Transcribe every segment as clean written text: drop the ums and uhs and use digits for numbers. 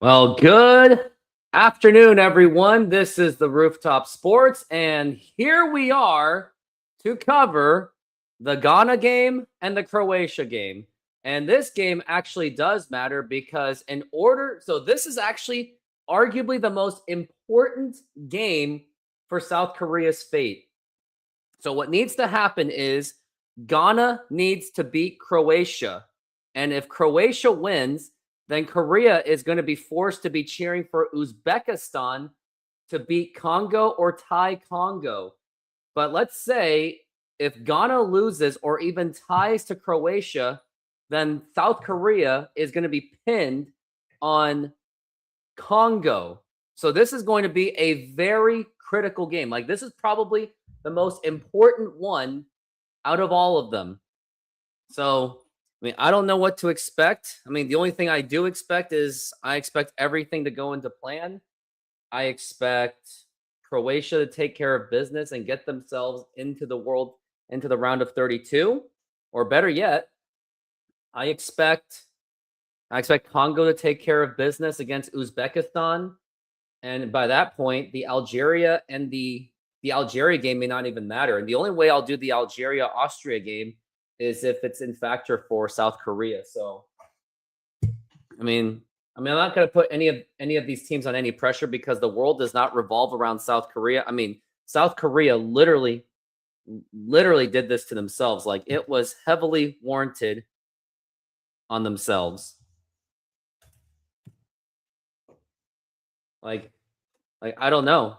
Well, good afternoon, everyone. This is the Rooftop Sports, and here we are to cover the Ghana game and the Croatia game. And this game actually does matter because, this is actually arguably the most important game for South Korea's fate. So, what needs to happen is Ghana needs to beat Croatia. And if Croatia wins, then Korea is going to be forced to be cheering for Uzbekistan to beat Congo or tie Congo. But let's say if Ghana loses or even ties to Croatia, then South Korea is going to be pinned on Congo. So this is going to be a very critical game. Like, this is probably the most important one out of all of them. So, I don't know what to expect. The only thing I do expect is I expect everything to go into plan. I expect Croatia to take care of business and get themselves into the round of 32, or better yet, I expect I expect Congo to take care of business against Uzbekistan, and by that point, the Algeria game may not even matter. And the only way I'll do the Algeria Austria game is if it's in factor for South Korea. So, I'm not going to put any of these teams on any pressure because the world does not revolve around South Korea. South Korea literally did this to themselves. Like, it was heavily warranted on themselves. Like, I don't know.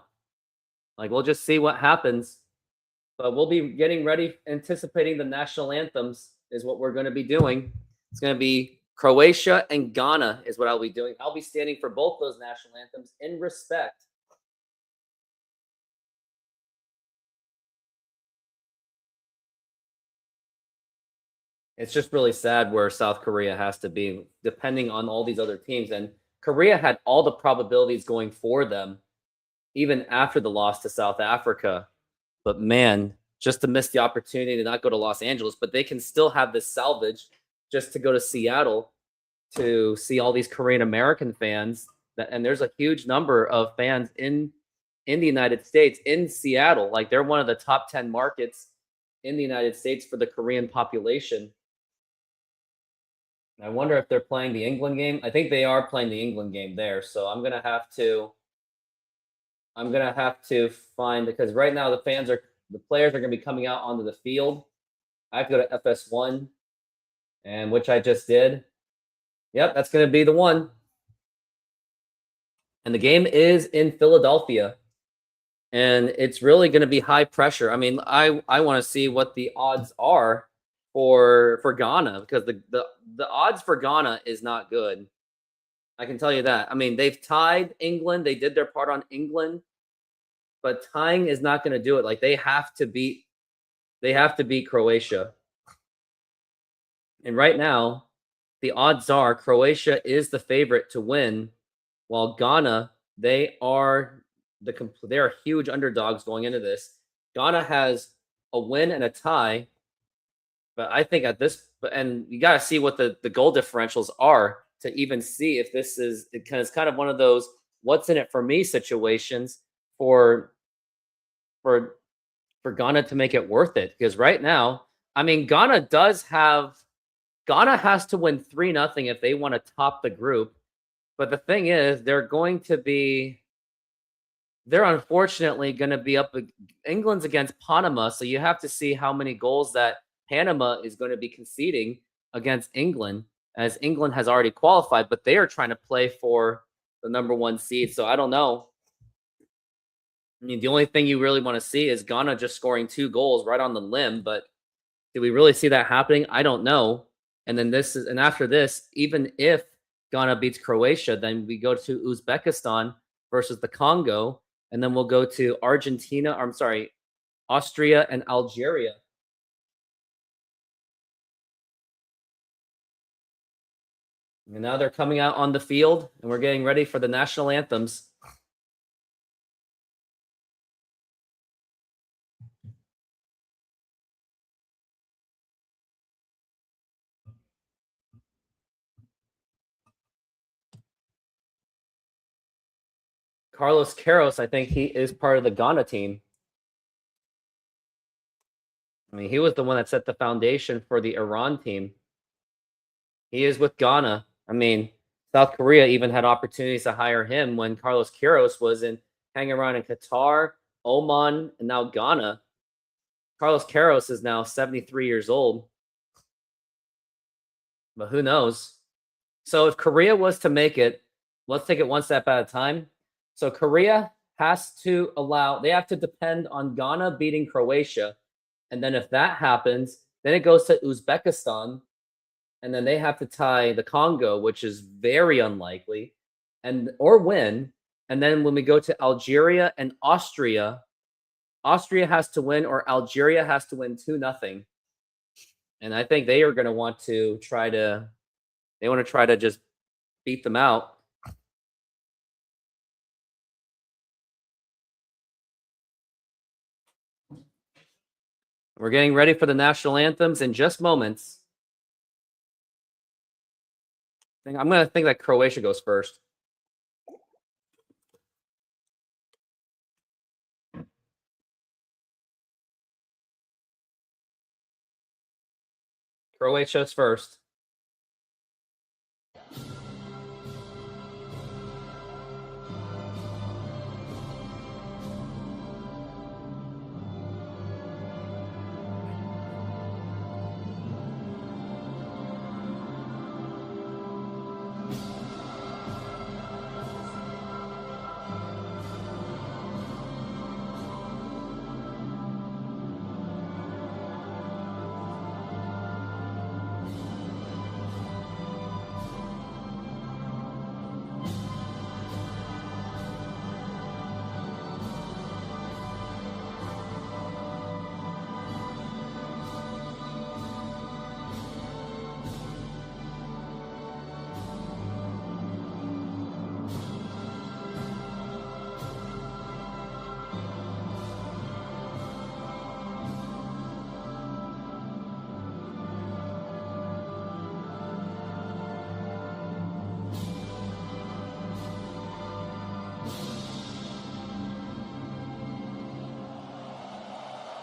Like, we'll just see what happens. But we'll be getting ready, anticipating the national anthems is what we're going to be doing. It's going to be Croatia and Ghana is what I'll be doing. I'll be standing for both those national anthems in respect. It's just really sad where South Korea has to be, depending on all these other teams. And Korea had all the probabilities going for them, even after the loss to South Africa. But man, just to miss the opportunity to not go to Los Angeles, but they can still have this salvage just to go to Seattle to see all these Korean American fans. And there's a huge number of fans in the United States, in Seattle. Like, they're one of the top 10 markets in the United States for the Korean population. I wonder if they're playing the England game. I think they are playing the England game there. So I'm gonna have to find, because right now the players are gonna be coming out onto the field. I have to go to FS1, and which I just did. Yep, that's gonna be the one. And the game is in Philadelphia, and it's really gonna be high pressure. I want to see what the odds are for Ghana, because the odds for Ghana is not good. I can tell you that. They've tied England. They did their part on England, but tying is not going to do it. Like, they have to beat Croatia. And right now, the odds are Croatia is the favorite to win, while Ghana, they are huge underdogs going into this. Ghana has a win and a tie, but I think and you got to see what the goal differentials are to even see if it's kind of one of those what's in it for me situations for for for Ghana to make it worth it. Because right now, Ghana has to win 3-0 if they want to top the group. But the thing is, they're unfortunately going to be up. England's against Panama, so you have to see how many goals that Panama is going to be conceding against England, as England has already qualified, but they are trying to play for the number one seed. So I don't know. The only thing you really want to see is Ghana just scoring 2 goals right on the limb, but do we really see that happening? I don't know. And after this, even if Ghana beats Croatia, then we go to Uzbekistan versus the Congo, and then we'll go to Austria and Algeria. And now they're coming out on the field, and we're getting ready for the national anthems. Carlos Queiroz, I think he is part of the Ghana team. I mean, he was the one that set the foundation for the Iran team. He is with Ghana. I mean, South Korea even had opportunities to hire him when Carlos Queiroz was hanging around in Qatar, Oman, and now Ghana. Carlos Queiroz is now 73 years old. But who knows? So if Korea was to make it, let's take it one step at a time. So Korea has to they have to depend on Ghana beating Croatia. And then if that happens, then it goes to Uzbekistan. And then they have to tie the Congo, which is very unlikely, or win. And then when we go to Algeria and Austria, Austria has to win or Algeria has to win 2-0. And I think they are going to want to try to just beat them out. We're getting ready for the national anthems in just moments. I'm going to think that Croatia goes first. Croatia's first.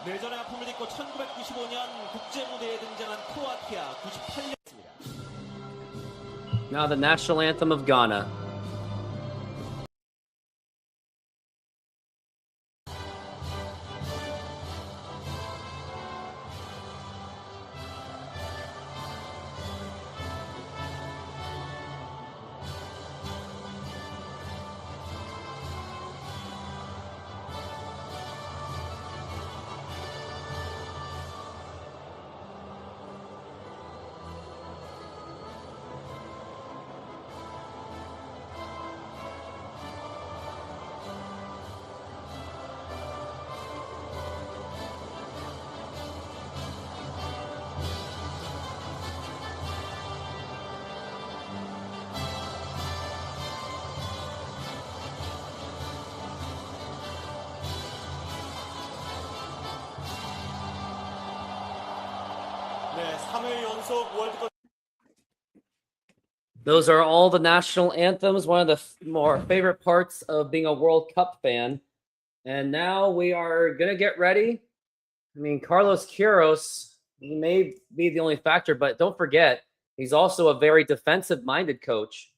내전의 아픔을 딛고 1995년 국제 무대에 등장한 크로아티아 98년입니다. Now the national anthem of Ghana. Those are all the national anthems, one of the more favorite parts of being a World Cup fan. And now we are going to get ready. I mean, Carlos Queiroz, he may be the only factor, but don't forget, he's also a very defensive-minded coach.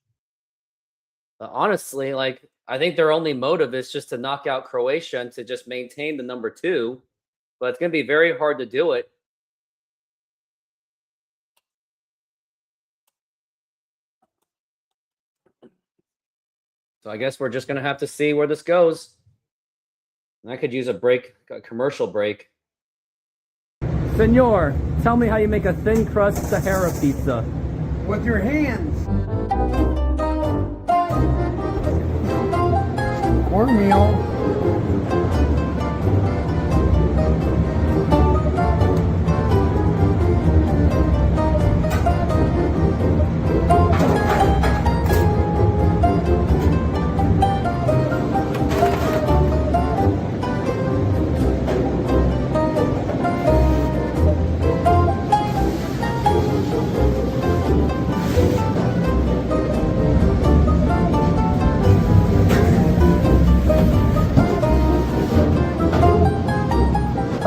But honestly, I think their only motive is just to knock out Croatia and to just maintain the number 2. But it's going to be very hard to do it. So I guess we're just going to have to see where this goes. And I could use a commercial break. Senor, tell me how you make a thin crust Sahara pizza. With your hands. Cornmeal.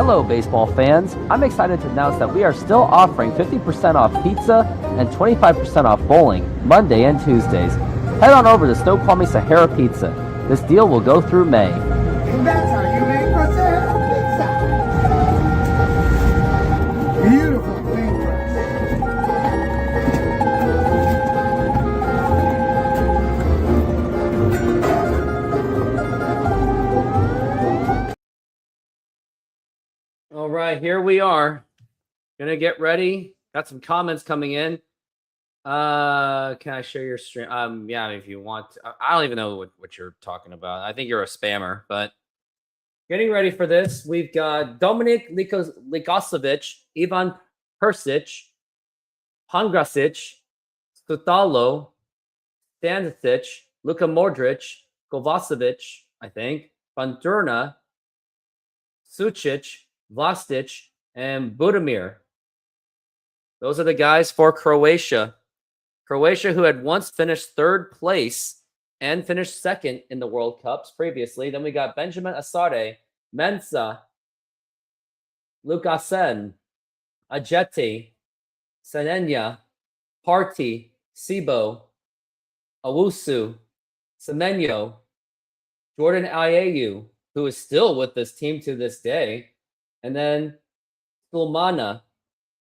Hello, baseball fans. I'm excited to announce that we are still offering 50% off pizza and 25% off bowling Monday and Tuesdays. Head on over to Snoqualmie Sahara Pizza. This deal will go through May. And that's how you make a Sahara pizza. Beautiful finger. All right, here we are. Gonna get ready. Got some comments coming in. Can I share your stream? Yeah, if you want. I don't even know what you're talking about. I think you're a spammer, but getting ready for this, we've got Dominik Likosevic, Ivan Persic, Pangrasic, Stutalo, Stanisic, Luka Modric, Kovacevic, I think, Bandurna, Sucic, Vlastic, and Budimir. Those are the guys for Croatia. Croatia, who had once finished third place and finished second in the World Cups previously. Then we got Benjamin Asare, Mensa, Lukasen, Ajeti, Senenya, Party, Sibo, Awusu, Semenyo, Jordan Ayew, who is still with this team to this day, and then Sulmana.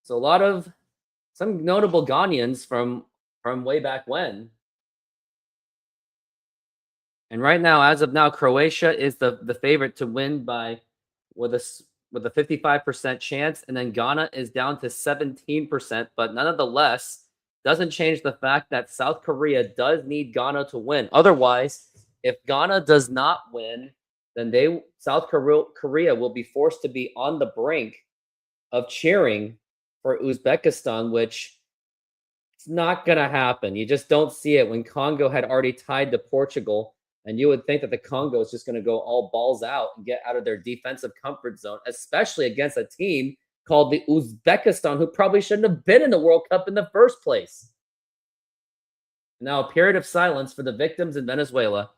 So a lot of some notable Ghanaians from way back when. And right now, as of now, Croatia is the favorite to win by with a 55% chance, and then Ghana is down to 17%. But nonetheless, doesn't change the fact that South Korea does need Ghana to win. Otherwise, if Ghana does not win, then South Korea will be forced to be on the brink of cheering for Uzbekistan, which it's not going to happen. You just don't see it when Congo had already tied to Portugal. And you would think that the Congo is just going to go all balls out and get out of their defensive comfort zone, especially against a team called the Uzbekistan, who probably shouldn't have been in the World Cup in the first place. Now, a period of silence for the victims in Venezuela.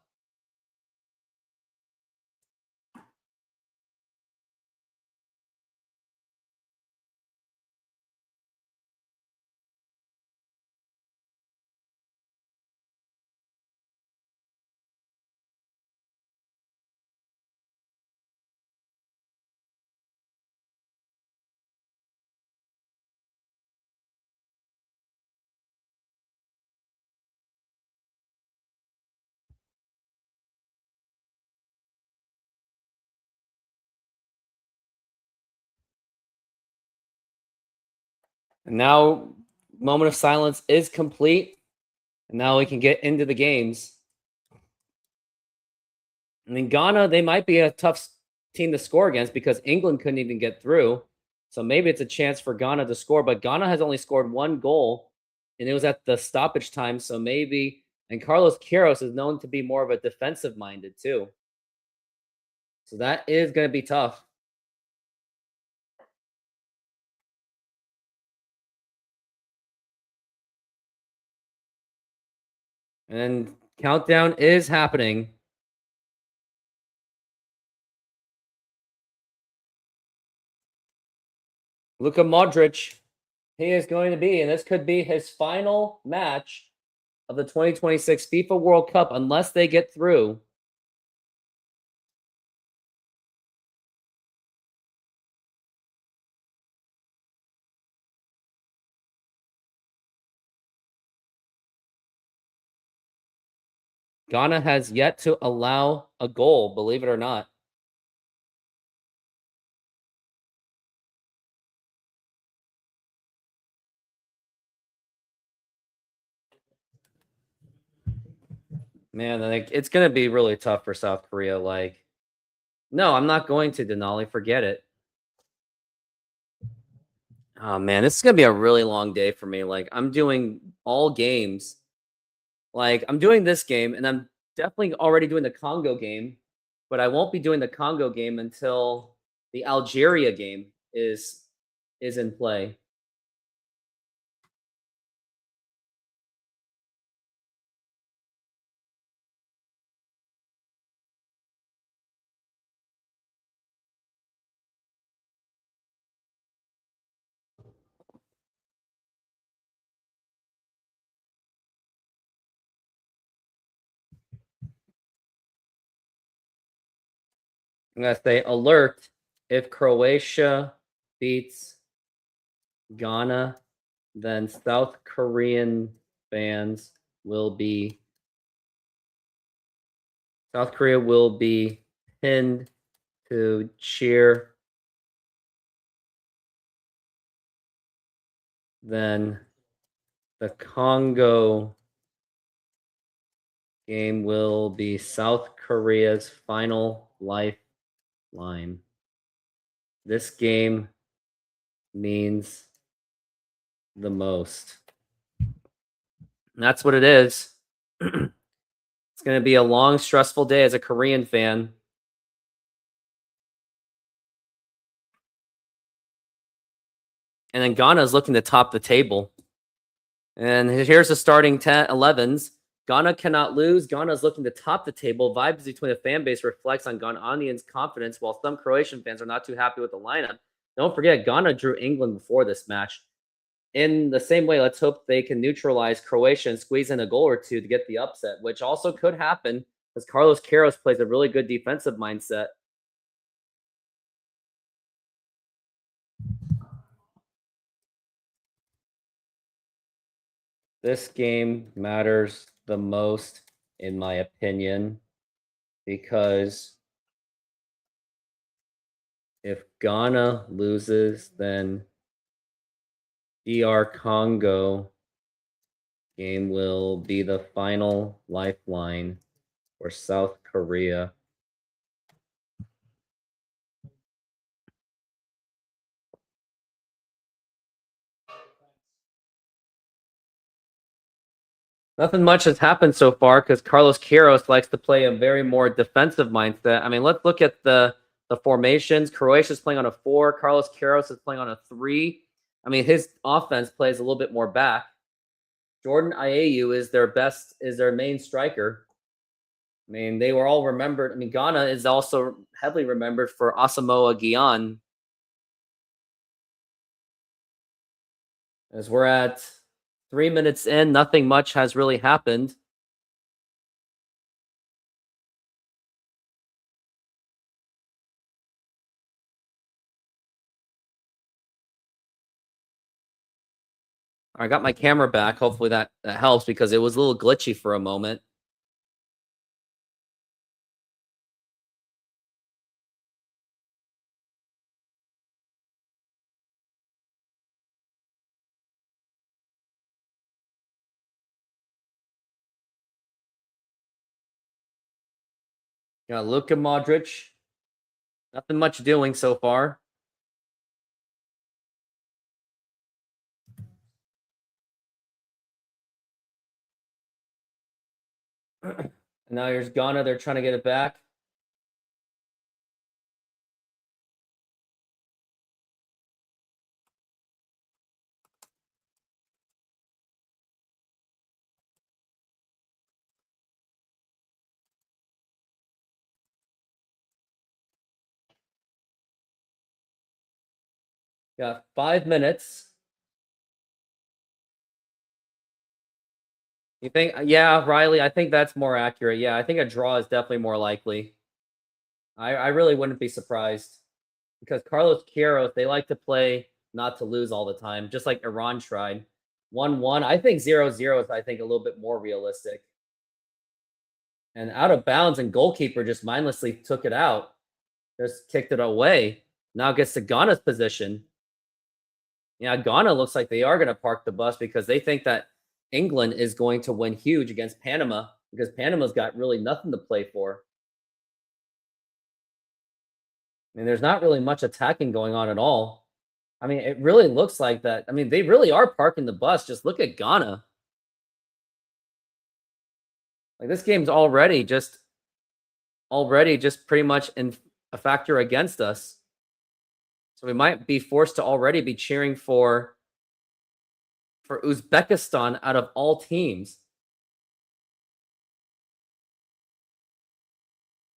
And now, moment of silence is complete. And now we can get into the games. I mean, Ghana, they might be a tough team to score against because England couldn't even get through. So maybe it's a chance for Ghana to score. But Ghana has only scored one goal, and it was at the stoppage time. So maybe, and Carlos Queiroz is known to be more of a defensive minded too. So that is going to be tough. And countdown is happening. Luka Modric, he is going to be, and this could be his final match of the 2026 FIFA World Cup unless they get through. Ghana has yet to allow a goal, believe it or not. Man, like it's gonna be really tough for South Korea. Like, no, I'm not going to Denali. Forget it. Oh man, this is gonna be a really long day for me. Like, I'm doing all games. Like, I'm doing this game, and I'm definitely already doing the Congo game, but I won't be doing the Congo game until the Algeria game is in play. I'm going to say alert. If Croatia beats Ghana, then South Korean fans will be South Korea will be pinned to cheer. Then the Congo game will be South Korea's final lifeline. This game means the most. And that's what it is. It's going to be a long, stressful day as a Korean fan. And then Ghana is looking to top the table. And here's the starting 11s. Ghana cannot lose. Ghana is looking to top the table. Vibes between the fan base reflects on Ghanaians' confidence, while some Croatian fans are not too happy with the lineup. Don't forget, Ghana drew England before this match. In the same way, let's hope they can neutralize Croatia and squeeze in a goal or two to get the upset, which also could happen because Carlos Queiroz plays a really good defensive mindset. This game matters the most, in my opinion, because if Ghana loses, then DR Congo game will be the final lifeline for South Korea. Nothing much has happened so far because Carlos Queiroz likes to play a very more defensive mindset. I mean, let's look at the formations. Croatia is playing on a 4. Carlos Queiroz is playing on a 3. I mean, his offense plays a little bit more back. Jordan Ayew is their main striker. I mean, they were all remembered. I mean, Ghana is also heavily remembered for Asamoah Gyan. As we're at 3 minutes in, nothing much has really happened. I got my camera back. Hopefully that helps because it was a little glitchy for a moment. Got Luka Modric. Nothing much doing so far. And now here's Ghana. They're trying to get it back. Got 5 minutes. You think? Yeah, Riley, I think that's more accurate. Yeah, I think a draw is definitely more likely. I really wouldn't be surprised because Carlos Queiroz, they like to play not to lose all the time, just like Iran tried. 1-1. I think 0-0 is, I think, a little bit more realistic. And out of bounds, and goalkeeper just mindlessly took it out, just kicked it away. Now it gets to Ghana's position. Yeah, Ghana looks like they are going to park the bus because they think that England is going to win huge against Panama because Panama's got really nothing to play for. I mean, there's not really much attacking going on at all. I mean, it really looks like that. I mean, they really are parking the bus. Just look at Ghana. Like this game's already just pretty much in a factor against us. So we might be forced to already be cheering for Uzbekistan out of all teams.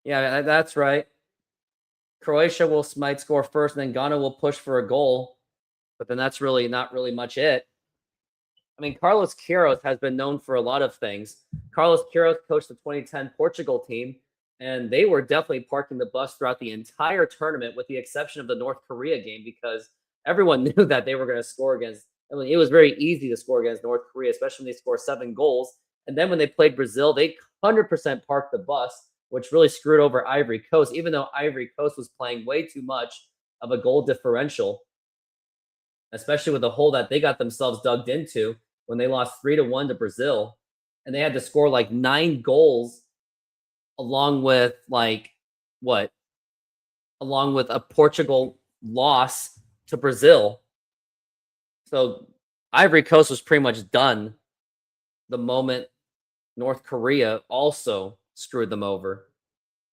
Yeah, that's right. Croatia might score first, and then Ghana will push for a goal. But then that's really not really much it. I mean, Carlos Queiroz has been known for a lot of things. Carlos Queiroz coached the 2010 Portugal team. And they were definitely parking the bus throughout the entire tournament, with the exception of the North Korea game, because everyone knew that they were going to score against. I mean, it was very easy to score against North Korea, especially when they score 7 goals. And then when they played Brazil, they 100% parked the bus, which really screwed over Ivory Coast, even though Ivory Coast was playing way too much of a goal differential, especially with the hole that they got themselves dug into when they lost 3-1 to Brazil. And they had to score like 9 goals along with what? Along with a Portugal loss to Brazil. So Ivory Coast was pretty much done the moment North Korea also screwed them over.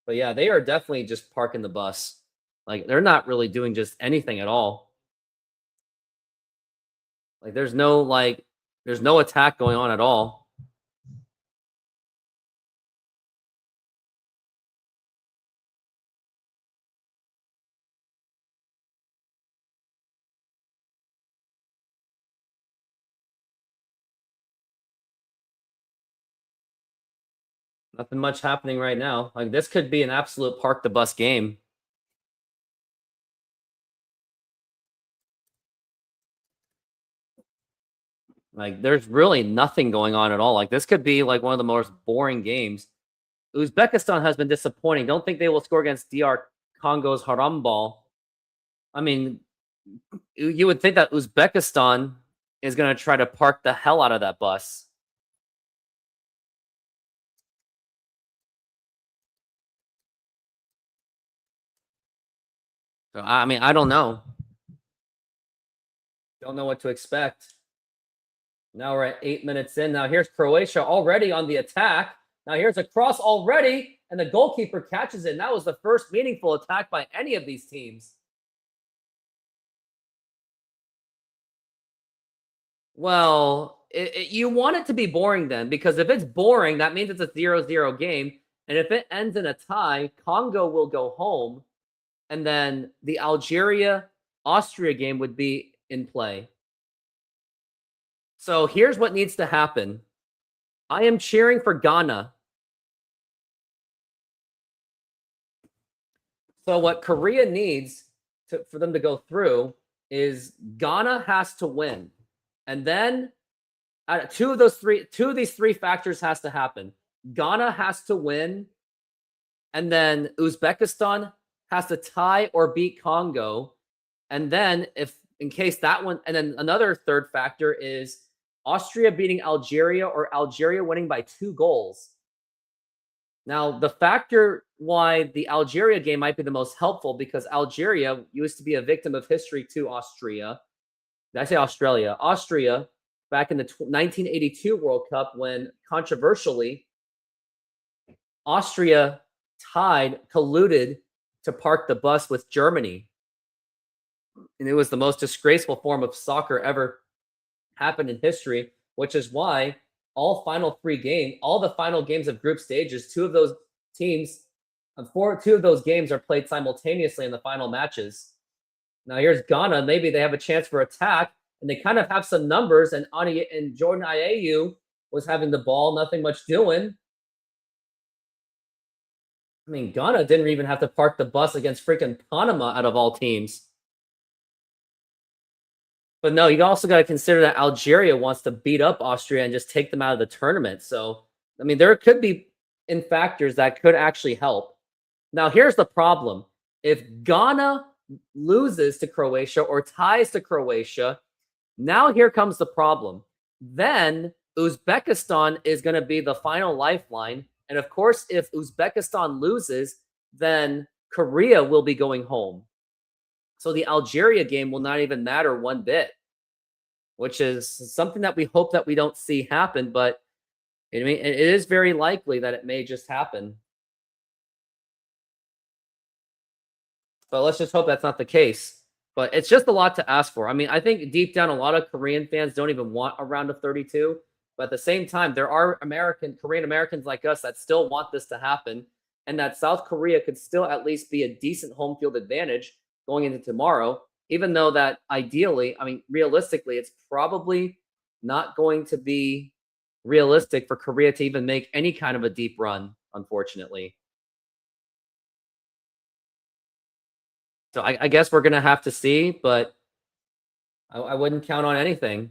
But yeah, they are definitely just parking the bus. Like, they're not really doing just anything at all. Like, there's no attack going on at all. Nothing much happening right now. Like, this could be an absolute park the bus game. Like, there's really nothing going on at all. Like, this could be like one of the most boring games. Uzbekistan has been disappointing. Don't think they will score against DR Congo's Harambal. I mean, you would think that Uzbekistan is going to try to park the hell out of that bus. So, I mean, I don't know. Don't know what to expect. Now we're at 8 minutes in. Now here's Croatia already on the attack. Now here's a cross already, and the goalkeeper catches it. And that was the first meaningful attack by any of these teams. Well, you want it to be boring then, because if it's boring, that means it's a 0-0 game. And if it ends in a tie, Congo will go home. And then the Algeria-Austria game would be in play. So here's what needs to happen. I am cheering for Ghana. So what Korea needs for them to go through is Ghana has to win. And then two of these three factors has to happen. Ghana has to win, and then Uzbekistan has to tie or beat Congo. And then if in case that one, and then another third factor is Austria beating Algeria or Algeria winning by 2 goals. Now, the factor why the Algeria game might be the most helpful, because Algeria used to be a victim of history to Austria. Did I say Australia? Austria, back in the 1982 World Cup, when controversially, Austria colluded to park the bus with Germany. And it was the most disgraceful form of soccer ever happened in history, which is why all the final games of group stages, two of those games are played simultaneously in the final matches. Now here's Ghana. Maybe they have a chance for attack, and they kind of have some numbers, and Jordan Ayew was having the ball, nothing much doing. I mean, Ghana didn't even have to park the bus against freaking Panama out of all teams. But no, you also got to consider that Algeria wants to beat up Austria and just take them out of the tournament. So, I mean, there could be factors that could actually help. Now, here's the problem. If Ghana loses to Croatia or ties to Croatia, now here comes the problem. Then Uzbekistan is going to be the final lifeline. And of course, if Uzbekistan loses, then Korea will be going home. So the Algeria game will not even matter one bit, which is something that we hope that we don't see happen. But I mean, it is very likely that it may just happen. But let's just hope that's not the case. But it's just a lot to ask for. I mean, I think deep down, a lot of Korean fans don't even want a round of 32. But at the same time, there are Korean Americans like us that still want this to happen, and that South Korea could still at least be a decent home field advantage going into tomorrow, even though that ideally, I mean, realistically, it's probably not going to be realistic for Korea to even make any kind of a deep run, unfortunately. So I guess we're gonna have to see, but I wouldn't count on anything.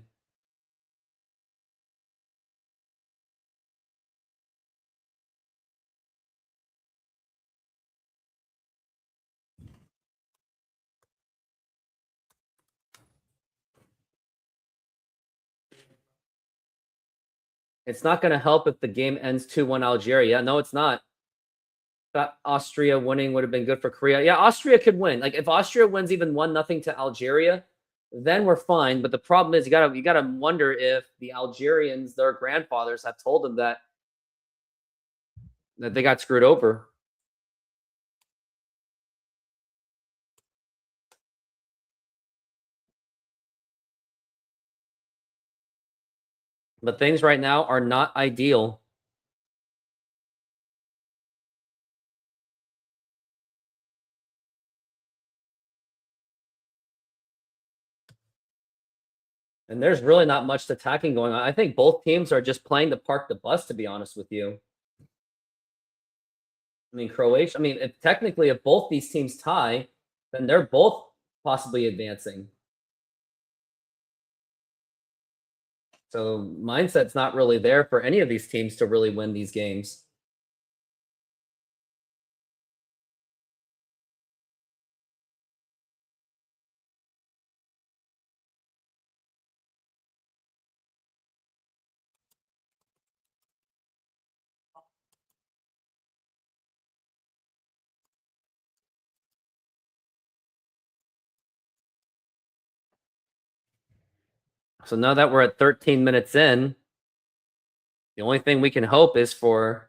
It's not gonna help if the game ends 2-1 Algeria. No, it's not. Thought Austria winning would have been good for Korea. Yeah, Austria could win. Like if Austria wins even 1-0 to Algeria, then we're fine. But the problem is you gotta wonder if the Algerians, their grandfathers, have told them that they got screwed over. But things right now are not ideal. And there's really not much attacking going on. I think both teams are just playing to park the bus, to be honest with you. I mean, Croatia, technically, if both these teams tie, then they're both possibly advancing. So mindset's not really there for any of these teams to really win these games. So now that we're at 13 minutes in, the only thing we can hope is for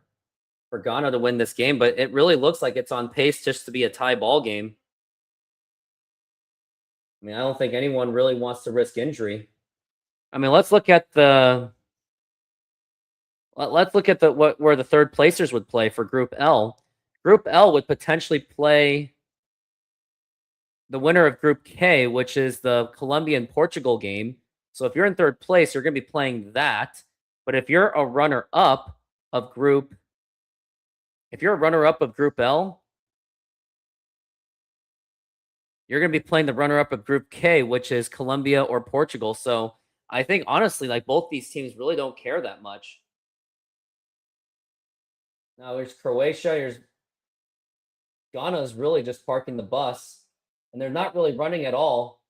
Ghana to win this game, but it really looks like it's on pace just to be a tie ball game. I mean, I don't think anyone really wants to risk injury. I mean, let's look at the where the third placers would play for Group L. Group L would potentially play the winner of Group K, which is the Colombia and Portugal game. So if you're in third place, you're going to be playing that. But if you're a runner-up of Group L, you're going to be playing the runner-up of Group K, which is Colombia or Portugal. So I think, honestly, like both these teams really don't care that much. Now there's Croatia. Here's Ghana's really just parking the bus, and they're not really running at all.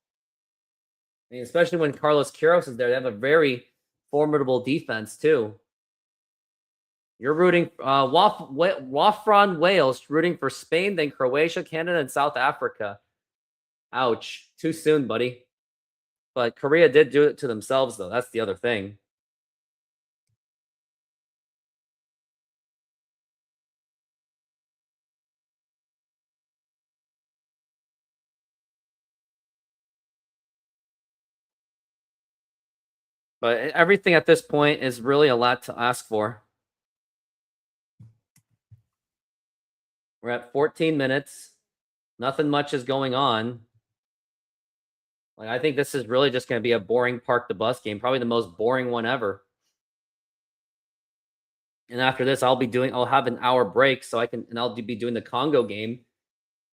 I mean, especially when Carlos Queiroz is there, they have a very formidable defense too. You're rooting Wafran Wales rooting for Spain, then Croatia, Canada, and South Africa. Ouch. Too soon, buddy. But Korea did do it to themselves, though. That's the other thing. But everything at this point is really a lot to ask for. We're at 14 minutes. Nothing much is going on. Like, I think this is really just going to be a boring park the bus game, probably the most boring one ever. And after this, I'll have an hour break so I'll be doing the Congo game.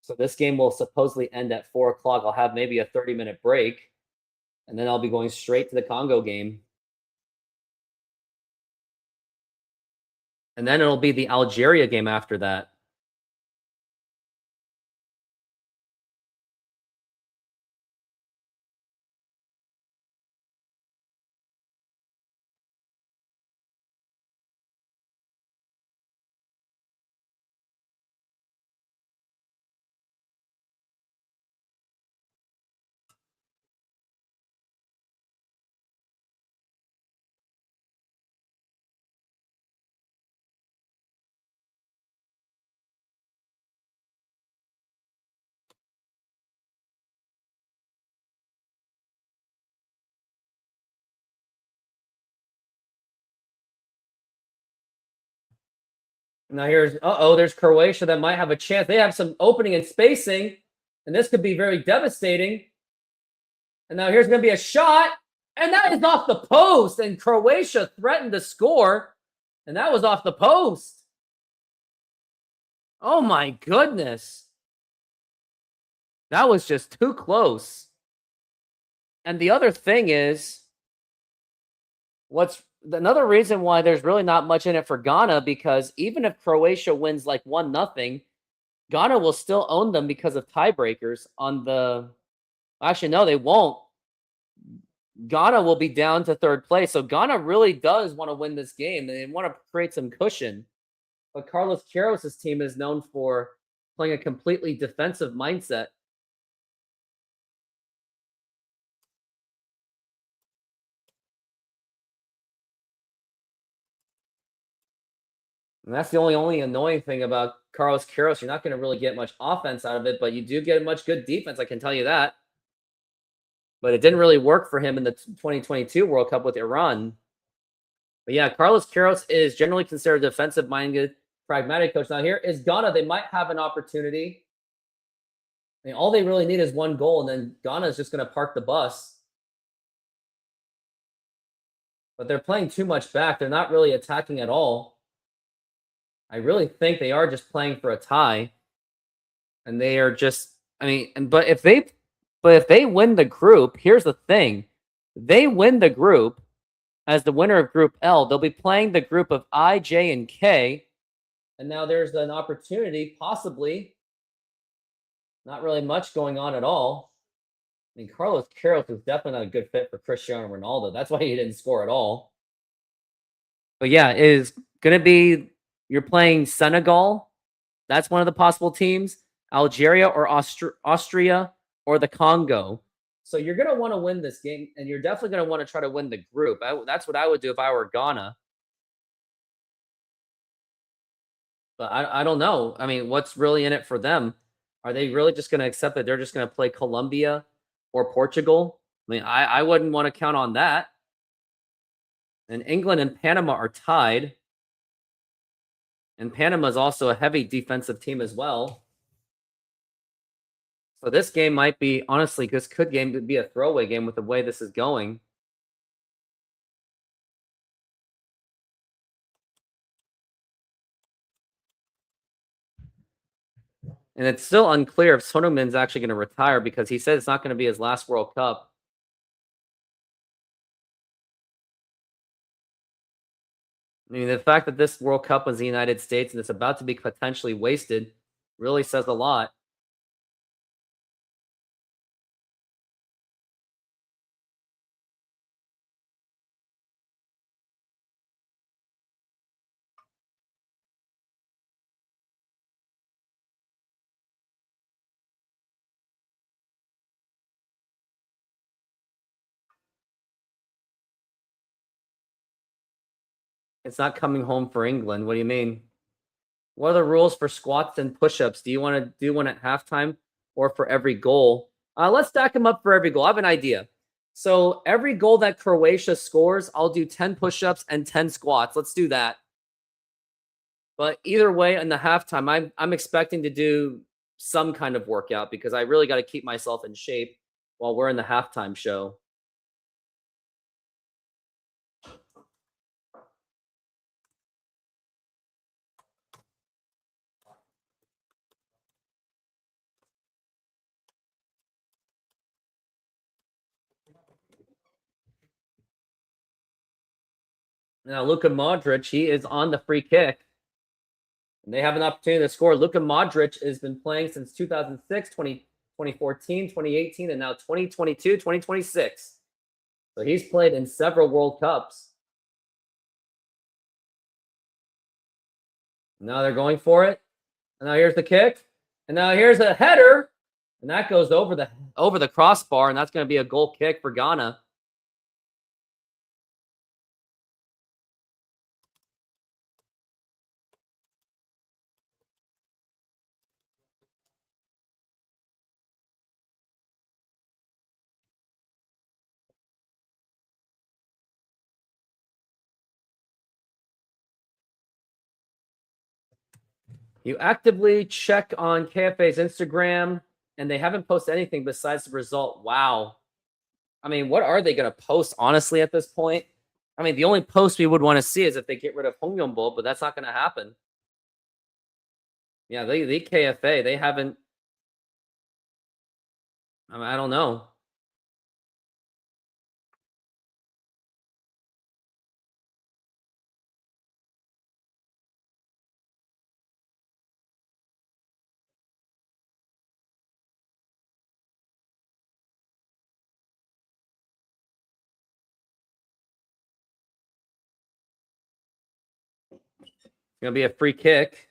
So this game will supposedly end at 4 o'clock. I'll have maybe a 30-minute break, and then I'll be going straight to the Congo game. And then it'll be the Algeria game after that. Now there's Croatia that might have a chance. They have some opening and spacing, and this could be very devastating. And now here's going to be a shot, and that is off the post, and Croatia threatened to score, and that was off the post. Oh my goodness. That was just too close. And the other thing is, what's another reason why there's really not much in it for Ghana, because even if Croatia wins like 1-0, Ghana will still own them because of tiebreakers on the. Actually, no, they won't. Ghana will be down to third place. So Ghana really does want to win this game. They want to create some cushion. But Carlos Queiroz' team is known for playing a completely defensive mindset. And that's the only annoying thing about Carlos Queiroz. You're not going to really get much offense out of it, but you do get much good defense, I can tell you that. But it didn't really work for him in the 2022 World Cup with Iran. But yeah, Carlos Queiroz is generally considered a defensive-minded, pragmatic coach. Now here is Ghana. They might have an opportunity. I mean, all they really need is one goal, and then Ghana is just going to park the bus. But they're playing too much back. They're not really attacking at all. I really think they are just playing for a tie. And they are just, I mean, but if they win the group, here's the thing. They win the group as the winner of Group L. They'll be playing the group of I, J, and K. And now there's an opportunity, possibly. Not really much going on at all. I mean, Carlos Queiroz is definitely not a good fit for Cristiano Ronaldo. That's why he didn't score at all. But yeah, it is going to be, you're playing Senegal. That's one of the possible teams. Algeria or Austria or the Congo. So you're going to want to win this game, and you're definitely going to want to try to win the group. That's what I would do if I were Ghana. But I don't know. I mean, what's really in it for them? Are they really just going to accept that they're just going to play Colombia or Portugal? I mean, I wouldn't want to count on that. And England and Panama are tied. And Panama is also a heavy defensive team as well. So this game might be, honestly, this could be a throwaway game with the way this is going. And it's still unclear if Son Heung-min's actually going to retire, because he said it's not going to be his last World Cup. I mean, the fact that this World Cup was in the United States and it's about to be potentially wasted really says a lot. It's not coming home for England. What do you mean? What are the rules for squats and push-ups? Do you want to do one at halftime or for every goal? Let's stack them up for every goal. I have an idea. So every goal that Croatia scores, I'll do 10 push-ups and 10 squats. Let's do that. But either way, in the halftime, I'm expecting to do some kind of workout, because I really got to keep myself in shape while we're in the halftime show. Now, Luka Modric, he is on the free kick. And they have an opportunity to score. Luka Modric has been playing since 2006, 2014, 2018, and now 2022, 2026. So he's played in several World Cups. Now they're going for it. And now here's the kick. And now here's a header. And that goes over the crossbar, and that's going to be a goal kick for Ghana. You actively check on KFA's Instagram, and they haven't posted anything besides the result. Wow. I mean, what are they going to post, honestly, at this point? I mean, the only post we would want to see is if they get rid of Hongyonbo, but that's not going to happen. Yeah, the KFA, they haven't. I don't know. It's gonna be a free kick.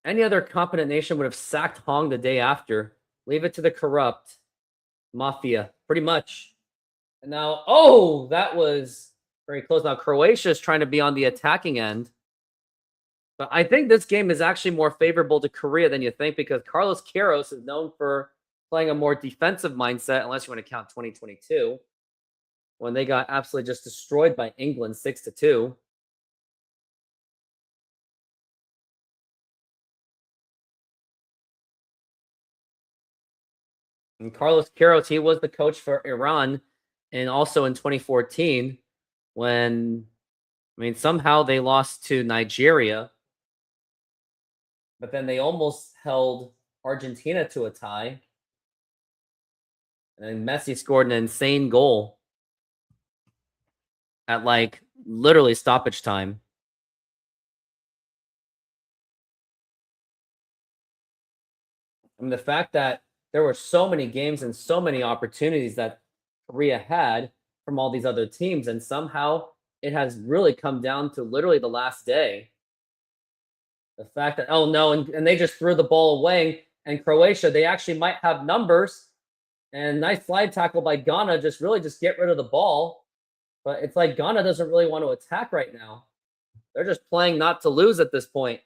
Any other competent nation would have sacked Hong the day after. Leave it to the corrupt mafia, pretty much. And now, oh, that was very close. Now Croatia is trying to be on the attacking end. But I think this game is actually more favorable to Korea than you think because Carlos Queiroz is known for playing a more defensive mindset, unless you want to count 2022, when they got absolutely just destroyed by England 6-2. And Carlos Queiroz, he was the coach for Iran and also in 2014 when, I mean, somehow they lost to Nigeria, but then they almost held Argentina to a tie. And Messi scored an insane goal at like literally stoppage time. I mean, the fact that there were so many games and so many opportunities that Korea had from all these other teams, and somehow it has really come down to literally the last day. The fact that, oh no, and they just threw the ball away, and Croatia, they actually might have numbers, and nice slide tackle by Ghana, just really just get rid of the ball. But it's like Ghana doesn't really want to attack right now. They're just playing not to lose at this point.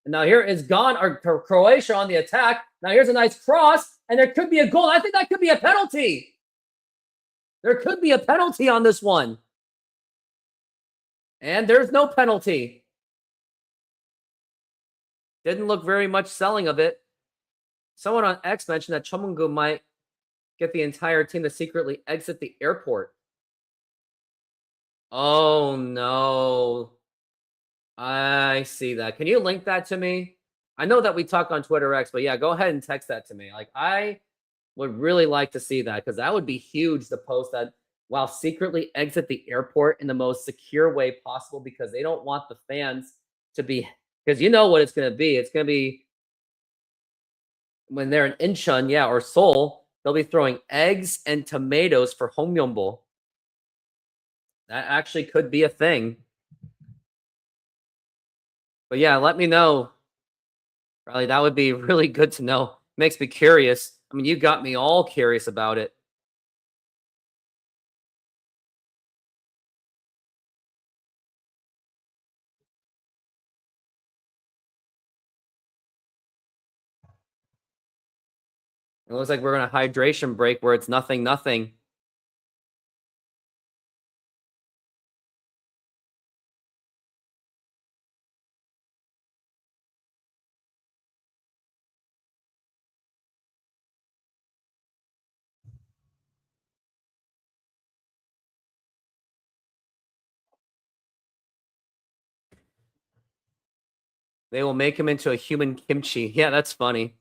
And now here is Croatia on the attack. Now here's a nice cross, and there could be a goal. I think that could be a penalty. There could be a penalty on this one. And there's no penalty. Didn't look very much selling of it. Someone on X mentioned that Chomungu might get the entire team to secretly exit the airport. Oh, no. I see that. Can you link that to me? I know that we talk on Twitter X, but yeah, go ahead and text that to me. Like, I would really like to see that because that would be huge to post that while secretly exit the airport in the most secure way possible because they don't want the fans to be, because you know what it's going to be. It's going to be when they're in Incheon, yeah, or Seoul, they'll be throwing eggs and tomatoes for Hongmyeonbo. That actually could be a thing. But yeah, let me know. Riley, that would be really good to know. Makes me curious. I mean, you got me all curious about it. It looks like we're on a hydration break where it's nothing. They will make him into a human kimchi. Yeah, that's funny.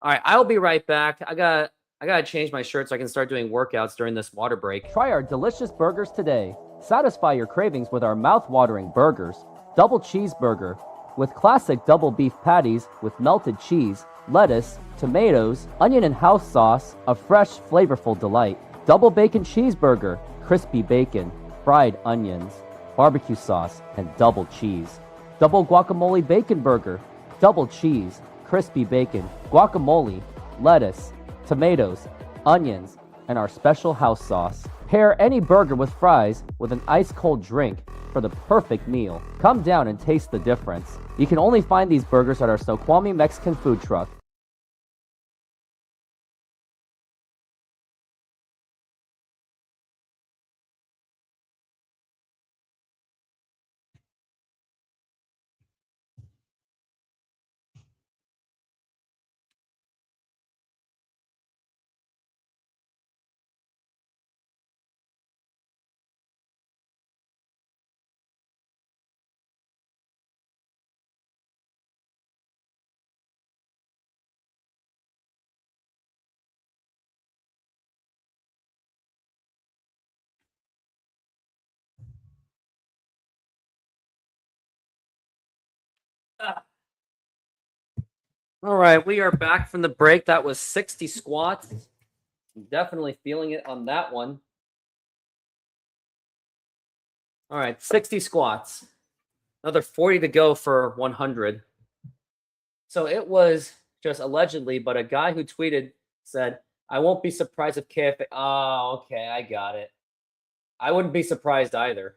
All right, I'll be right back. I gotta change my shirt so I can start doing workouts during this water break. Try our delicious burgers today. Satisfy your cravings with our mouth-watering burgers. Double cheeseburger with classic double beef patties with melted cheese, lettuce, tomatoes, onion and house sauce, a fresh, flavorful delight. Double bacon cheeseburger, crispy bacon, fried onions, barbecue sauce, and double cheese. Double guacamole bacon burger, double cheese, crispy bacon, guacamole, lettuce, tomatoes, onions, and our special house sauce. Pair any burger with fries with an ice-cold drink for the perfect meal. Come down and taste the difference. You can only find these burgers at our Snoqualmie Mexican food truck. All right, we are back from the break. That was 60 squats. I'm definitely feeling it on that one. All right, 60 squats. Another 40 to go for 100. So it was just allegedly, but a guy who tweeted said, I won't be surprised if KFA. Oh, okay, I got it. I wouldn't be surprised either.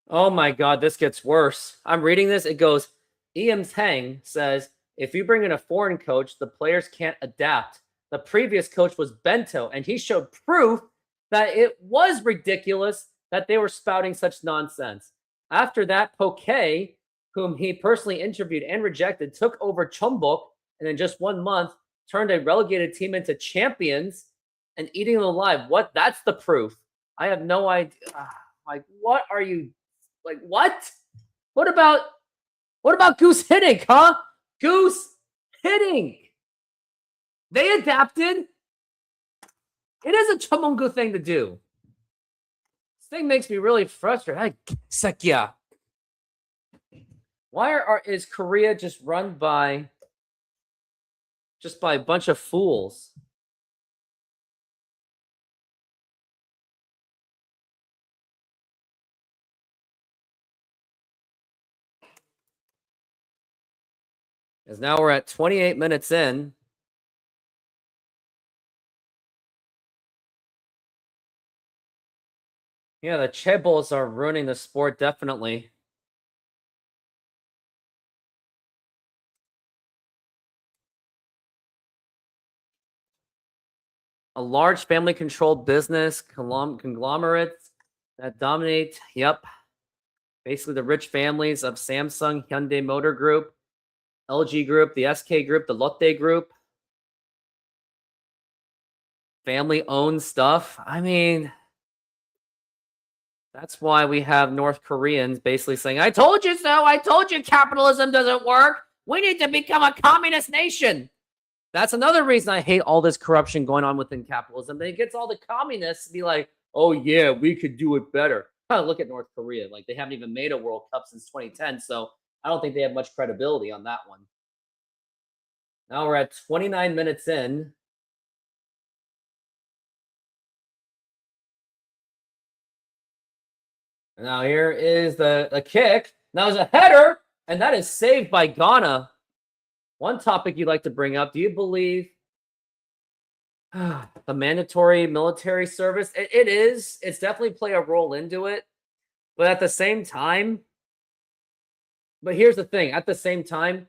Oh my God, this gets worse. I'm reading this. It goes, EM Tang says, if you bring in a foreign coach, the players can't adapt. The previous coach was Bento, and he showed proof that it was ridiculous that they were spouting such nonsense. After that, Poke, whom he personally interviewed and rejected, took over Chumbuk, and in just 1 month, turned a relegated team into champions and eating them alive. What? That's the proof. I have no idea. Like, what are you like, what? What about Goose hitting, huh? Goose hitting. They adapted. It is a Chamungu thing to do. This thing makes me really frustrated. Sakya. Why is Korea just run by a bunch of fools? As now we're at 28 minutes in. Yeah, the Chaebols are ruining the sport, definitely. A large family-controlled business conglomerates that dominate, yep, basically the rich families of Samsung, Hyundai Motor Group, LG Group, the SK Group, the Lotte Group. Family-owned stuff. I mean, that's why we have North Koreans basically saying, I told you so. I told you capitalism doesn't work. We need to become a communist nation. That's another reason I hate all this corruption going on within capitalism. It gets all the communists to be like, oh, yeah, we could do it better. Look at North Korea. Like, they haven't even made a World Cup since 2010. So I don't think they have much credibility on that one. Now we're at 29 minutes in. Now here is the kick. Now there's a header, and that is saved by Ghana. One topic you'd like to bring up. Do you believe the mandatory military service? It is. It's definitely play a role into it. But at the same time, here's the thing. At the same time,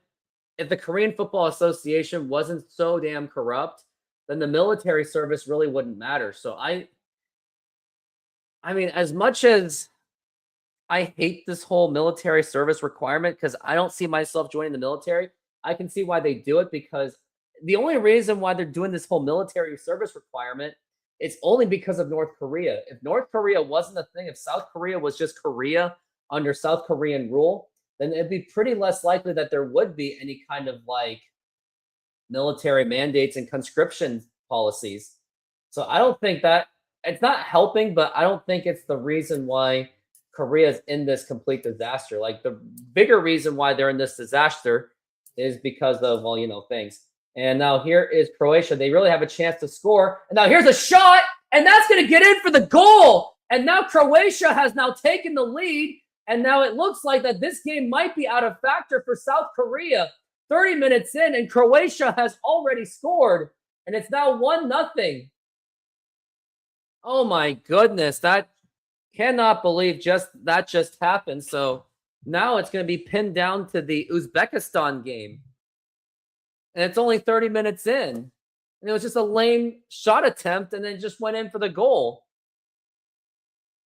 if the Korean Football Association wasn't so damn corrupt, then the military service really wouldn't matter. So I mean, as much as I hate this whole military service requirement because I don't see myself joining the military, I can see why they do it, because the only reason why they're doing this whole military service requirement is only because of North Korea. If North Korea wasn't a thing, if South Korea was just Korea under South Korean rule, then it'd be pretty less likely that there would be any kind of like military mandates and conscription policies. So I don't think that it's not helping, but I don't think it's the reason why Korea's in this complete disaster. Like, the bigger reason why they're in this disaster is because of, well, things. And now here is Croatia. They really have a chance to score. And now here's a shot, and that's going to get in for the goal. And now Croatia has now taken the lead. And now it looks like that this game might be out of factor for South Korea. 30 minutes in, and Croatia has already scored. And it's now 1-0. Oh my goodness. That cannot believe that just happened. So now it's going to be pinned down to the Uzbekistan game. And it's only 30 minutes in. And it was just a lame shot attempt, and then just went in for the goal.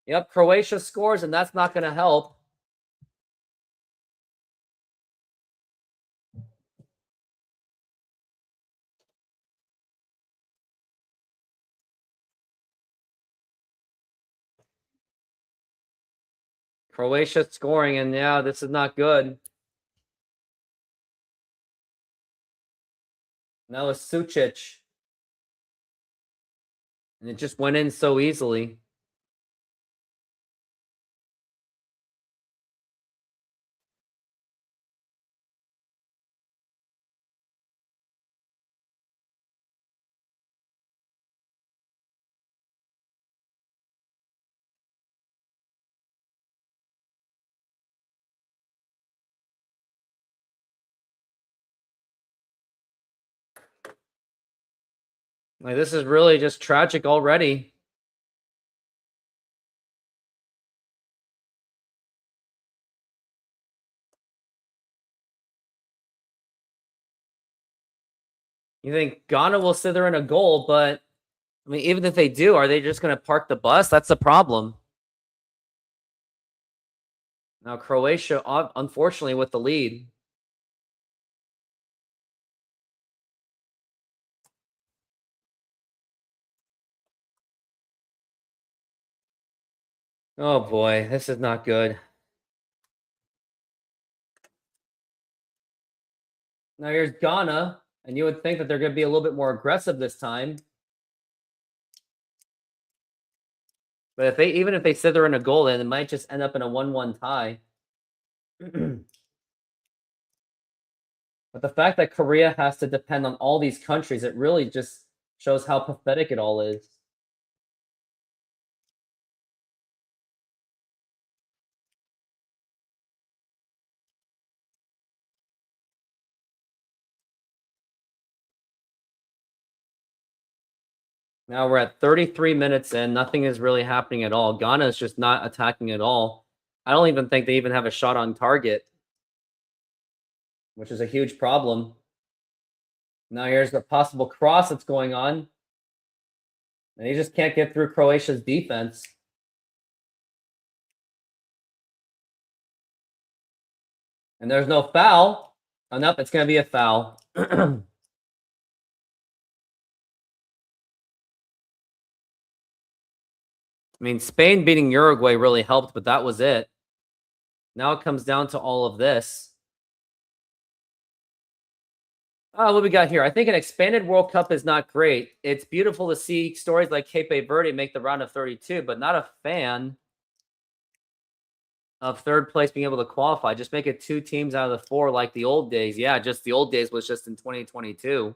Yep, Croatia scores, and that's not going to help. Croatia scoring, and yeah, this is not good. That was Sucic. And it just went in so easily. Like, this is really just tragic already. You think Ghana will sit there in a goal, but I mean, even if they do, are they just going to park the bus? That's the problem. Now, Croatia, unfortunately, with the lead. Oh boy, this is not good. Now here's Ghana, and you would think that they're going to be a little bit more aggressive this time. But if they even if they sit there in a goal, then it might just end up in a 1-1 tie. But the fact that Korea has to depend on all these countries, it really just shows how pathetic it all is. Now we're at 33 minutes in. Nothing is really happening at all. Ghana is just not attacking at all. I don't even think they even have a shot on target, which is a huge problem. Now here's the possible cross that's going on. And he just can't get through Croatia's defense. And there's no foul. Oh, nope, it's going to be a foul. I mean, Spain beating Uruguay really helped, but that was it. Now it comes down to all of this. Oh, what we got here? I think an expanded World Cup is not great. It's beautiful to see stories like Cape Verde make the round of 32, but not a fan of third place being able to qualify. Just make it 2 teams out of the 4 like the old days. Yeah, just the old days was just in 2022.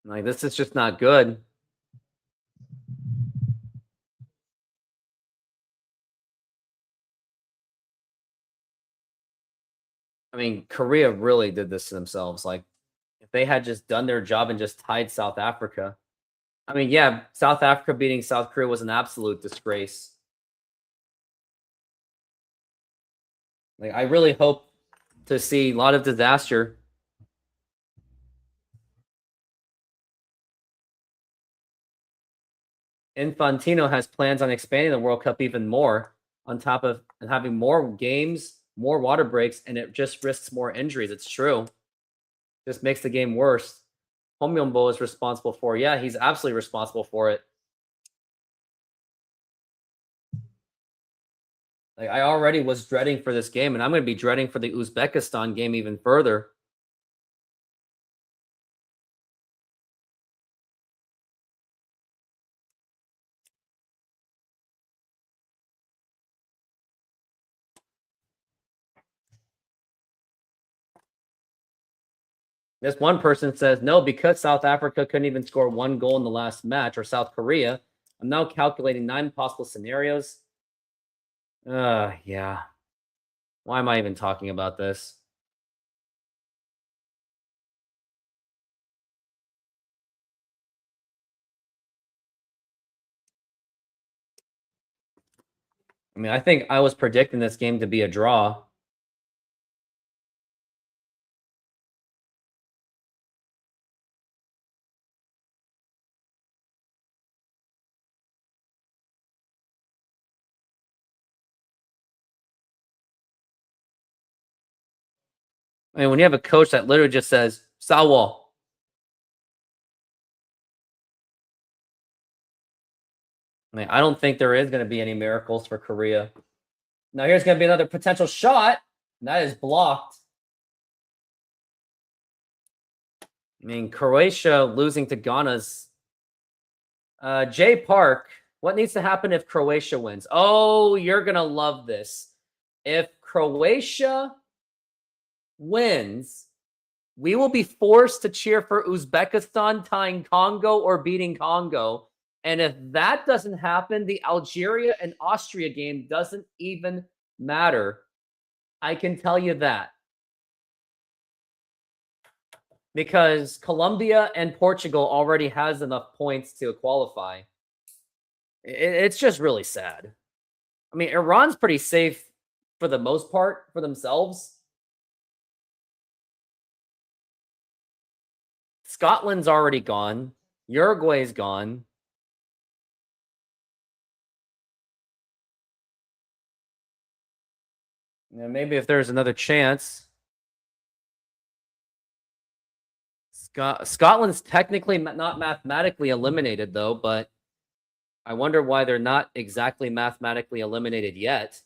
Like, this is just not good. I mean, Korea really did this to themselves. Like, if they had just done their job and just tied South Africa. I mean, yeah, South Africa beating South Korea was an absolute disgrace. Like, I really hope to see a lot of disaster. Infantino has plans on expanding the World Cup even more, on top of having more games, more water breaks, and it just risks more injuries. It's true. Just makes the game worse. Hong Myung-bo is responsible for it. Yeah, he's absolutely responsible for it. Like, I already was dreading for this game, and I'm going to be dreading for the Uzbekistan game even further. This one person says, no, because South Africa couldn't even score 1 goal in the last match, or South Korea, I'm now calculating 9 possible scenarios. Yeah. Why am I even talking about this? I mean, I think I was predicting this game to be a draw. I mean, when you have a coach that literally just says, Sawo. I mean, I don't think there is going to be any miracles for Korea. Now, here's going to be another potential shot. That is blocked. I mean, Croatia losing to Ghana's. Jay Park, what needs to happen if Croatia wins? Oh, you're going to love this. If Croatia wins, we will be forced to cheer for Uzbekistan tying Congo or beating Congo. And if that doesn't happen, the Algeria and Austria game doesn't even matter. I can tell you that. Because Colombia and Portugal already has enough points to qualify. It's just really sad. I mean, Iran's pretty safe for the most part for themselves. Scotland's already gone. Uruguay's gone. Yeah, maybe if there's another chance. Scotland's technically not mathematically eliminated, though, but I wonder why they're not exactly mathematically eliminated yet.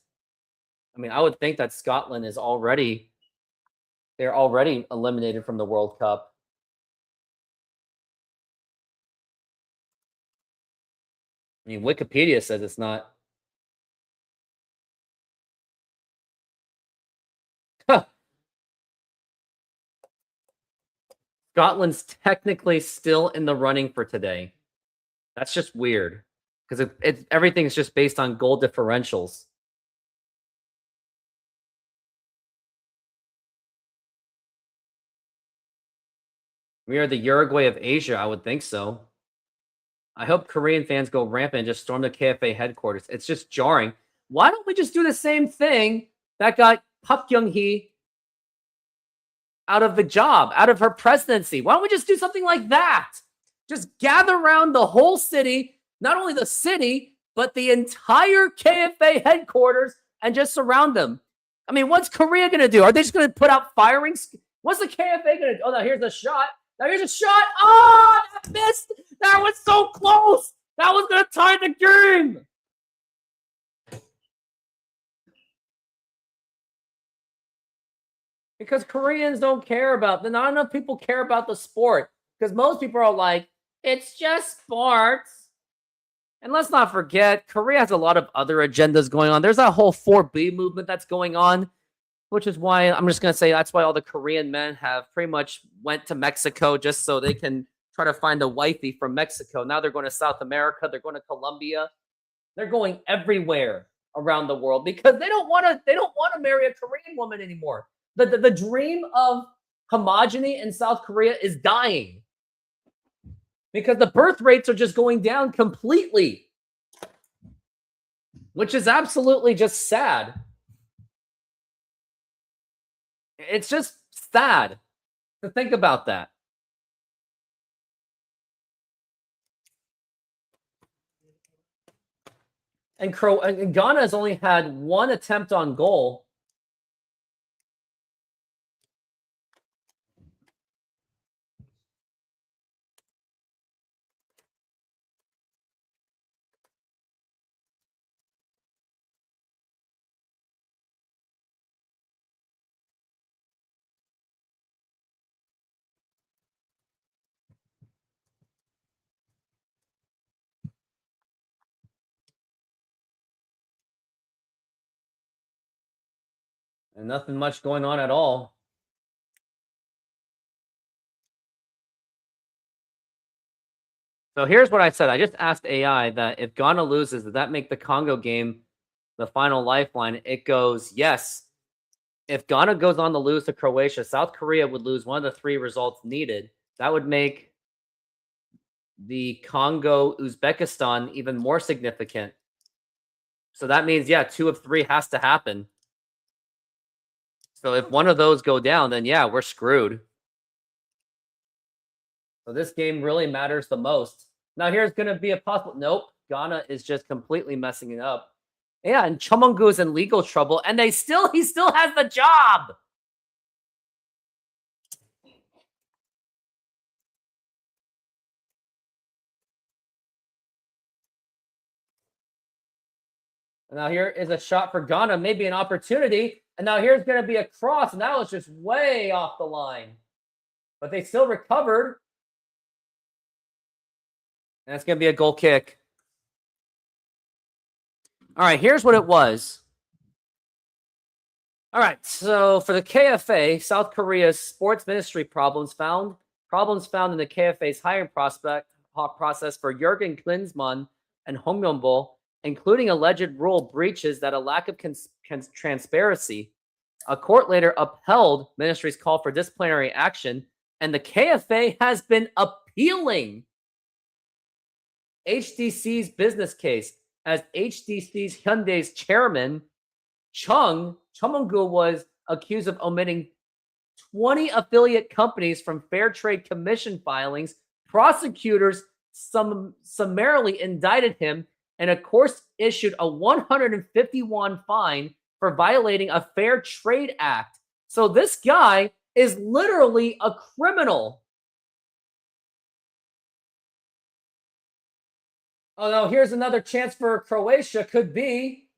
I mean, I would think that Scotland is already eliminated from the World Cup. I mean, Wikipedia says it's not. Huh. Scotland's technically still in the running for today. That's just weird because everything's just based on goal differentials. We are the Uruguay of Asia, I would think so. I hope Korean fans go rampant and just storm the KFA headquarters. It's just jarring. Why don't we just do the same thing that got Park Kyung-hee out of the job, out of her presidency? Why don't we just do something like that? Just gather around the whole city, not only the city, but the entire KFA headquarters and just surround them. I mean, what's Korea going to do? Are they just going to put out firings? What's the KFA going to do? Oh, no, here's a shot. Now here's a shot. Oh, that missed. That was so close. That was going to tie the game. Because Koreans don't care about, not enough people care about the sport. Because most people are like, it's just sports. And let's not forget, Korea has a lot of other agendas going on. There's that whole 4B movement that's going on, which is why I'm just going to say that's why all the Korean men have pretty much went to Mexico just so they can try to find a wifey from Mexico. Now they're going to South America. They're going to Colombia. They're going everywhere around the world because they don't want to marry a Korean woman anymore. The dream of homogeny in South Korea is dying because the birth rates are just going down completely, which is absolutely just sad. It's just sad to think about that. And Ghana has only had one attempt on goal. And nothing much going on at all. So here's what I said. I just asked AI that if Ghana loses, does that make the Congo game the final lifeline? It goes, yes. If Ghana goes on to lose to Croatia, South Korea would lose one of the three results needed. That would make the Congo-Uzbekistan even more significant. So that means, yeah, 2 of 3 has to happen. So if one of those go down, then yeah, we're screwed. So this game really matters the most. Now here's going to be a possible... Nope, Ghana is just completely messing it up. Yeah, and Chomongu is in legal trouble, and he still has the job. And now here is a shot for Ghana, maybe an opportunity. And now here's going to be a cross, and that was just way off the line. But they still recovered. And it's going to be a goal kick. All right, here's what it was. All right, so for the KFA, South Korea's sports ministry problems found in the KFA's hiring process for Jurgen Klinsmann and Hong Yong-bo, including alleged rule breaches that a lack of transparency. A court later upheld ministry's call for disciplinary action, and the KFA has been appealing HDC's business case, as HDC's Hyundai's chairman, Chung Mong-gu, was accused of omitting 20 affiliate companies from Fair Trade Commission filings. Prosecutors summarily indicted him, and of course issued a 151 fine for violating a Fair Trade Act. So this guy is literally a criminal. Oh no, here's another chance for Croatia. Could be.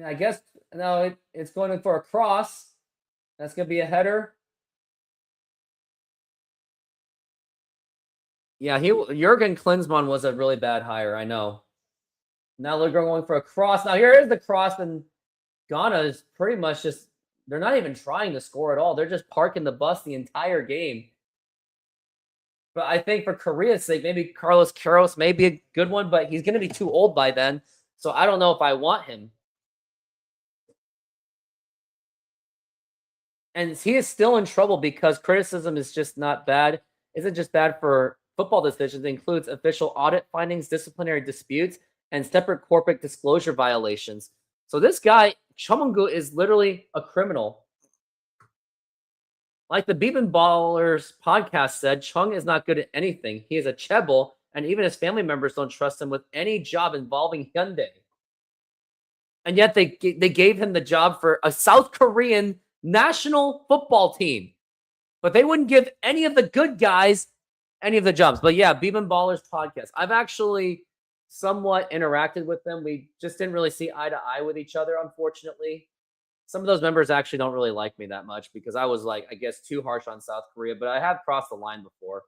I guess no, it's going in for a cross. That's going to be a header. Yeah, Jurgen Klinsmann was a really bad hire, I know. Now they're going for a cross. Now here is the cross, and Ghana is pretty much just, they're not even trying to score at all. They're just parking the bus the entire game. But I think for Korea's sake, maybe Carlos Queiroz may be a good one, but he's going to be too old by then. So I don't know if I want him. And he is still in trouble because criticism is just not bad. Isn't just bad for football decisions. It includes official audit findings, disciplinary disputes, and separate corporate disclosure violations. So this guy, Chung Mong-gu, is literally a criminal. Like the Beeman Ballers podcast said, Chung is not good at anything. He is a chaebol, and even his family members don't trust him with any job involving Hyundai. And yet they gave him the job for a South Korean national football team. But they wouldn't give any of the good guys any of the jobs. But yeah, Beeman Ballers podcast. I've actually somewhat interacted with them. We just didn't really see eye to eye with each other, unfortunately. Some of those members actually don't really like me that much because I was like, I guess, too harsh on South Korea, but I have crossed the line before.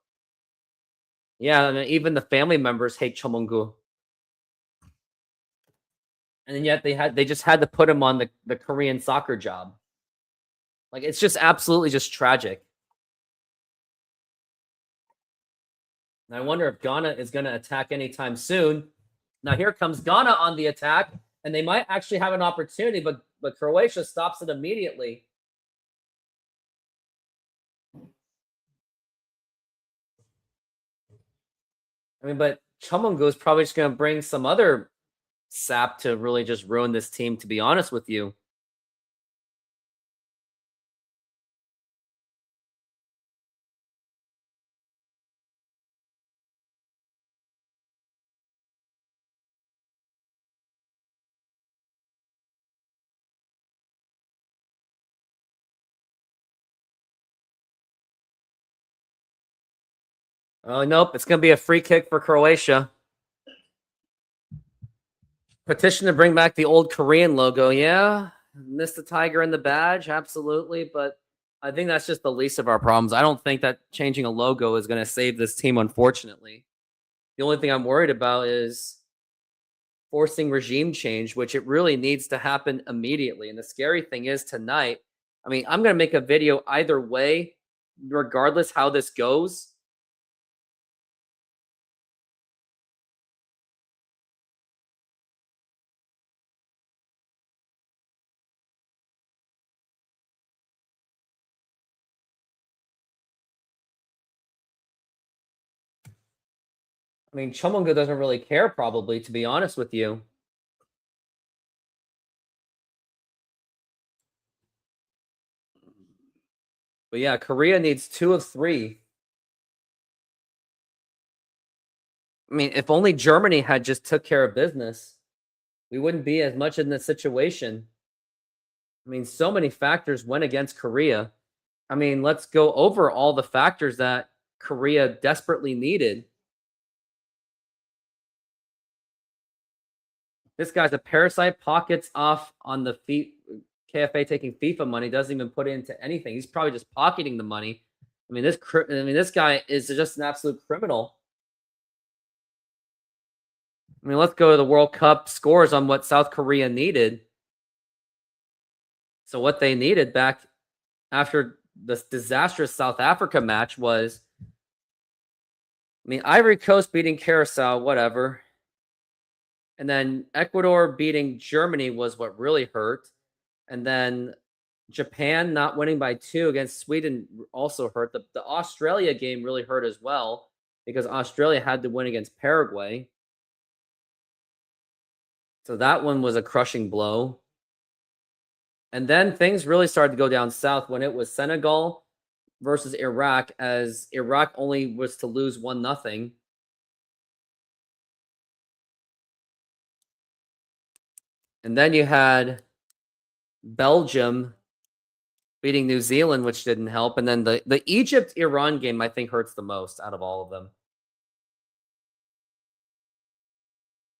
Yeah, and even the family members hate Chung Mong-gu. And yet they just had to put him on the Korean soccer job. Like, it's just absolutely just tragic. And I wonder if Ghana is going to attack anytime soon. Now here comes Ghana on the attack, and they might actually have an opportunity, but Croatia stops it immediately. I mean, but Chung Mong-gu is probably just going to bring some other sap to really just ruin this team, to be honest with you. Oh, nope. It's going to be a free kick for Croatia. Petition to bring back the old Korean logo. Yeah. Miss the tiger and the badge. Absolutely. But I think that's just the least of our problems. I don't think that changing a logo is going to save this team, unfortunately. The only thing I'm worried about is forcing regime change, which it really needs to happen immediately. And the scary thing is tonight, I mean, I'm going to make a video either way, regardless how this goes. I mean, Chung Mong-gu doesn't really care, probably, to be honest with you. But yeah, Korea needs 2 of 3. I mean, if only Germany had just took care of business, we wouldn't be as much in this situation. I mean, so many factors went against Korea. I mean, let's go over all the factors that Korea desperately needed. This guy's a parasite, pockets off on the KFA taking FIFA money, doesn't even put it into anything. He's probably just pocketing the money. I mean, this guy is just an absolute criminal. I mean, let's go to the World Cup scores on what South Korea needed. So what they needed back after this disastrous South Africa match was, I mean, Ivory Coast beating Curacao, whatever. And then Ecuador beating Germany was what really hurt. And then Japan not winning by 2 against Sweden also hurt. The Australia game really hurt as well because Australia had to win against Paraguay. So that one was a crushing blow. And then things really started to go down south when it was Senegal versus Iraq, as Iraq only was to lose 1-0. And then you had Belgium beating New Zealand, which didn't help. And then the Egypt-Iran game, I think, hurts the most out of all of them.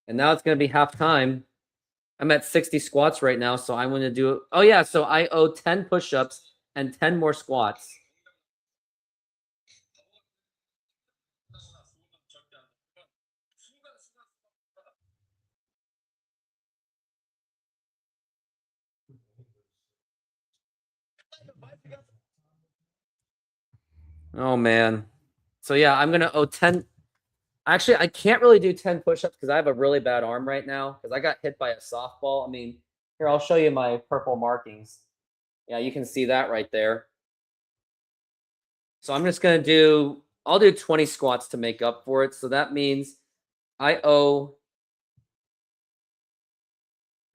And now it's going to be halftime. I'm at 60 squats right now, so I'm going to do... Oh, yeah, so I owe 10 push-ups and 10 more squats. Oh, man. So, yeah, I'm going to owe 10... Actually, I can't really do 10 push-ups because I have a really bad arm right now because I got hit by a softball. I mean, here, I'll show you my purple markings. Yeah, you can see that right there. So I'm just going to do... I'll do 20 squats to make up for it. So that means I owe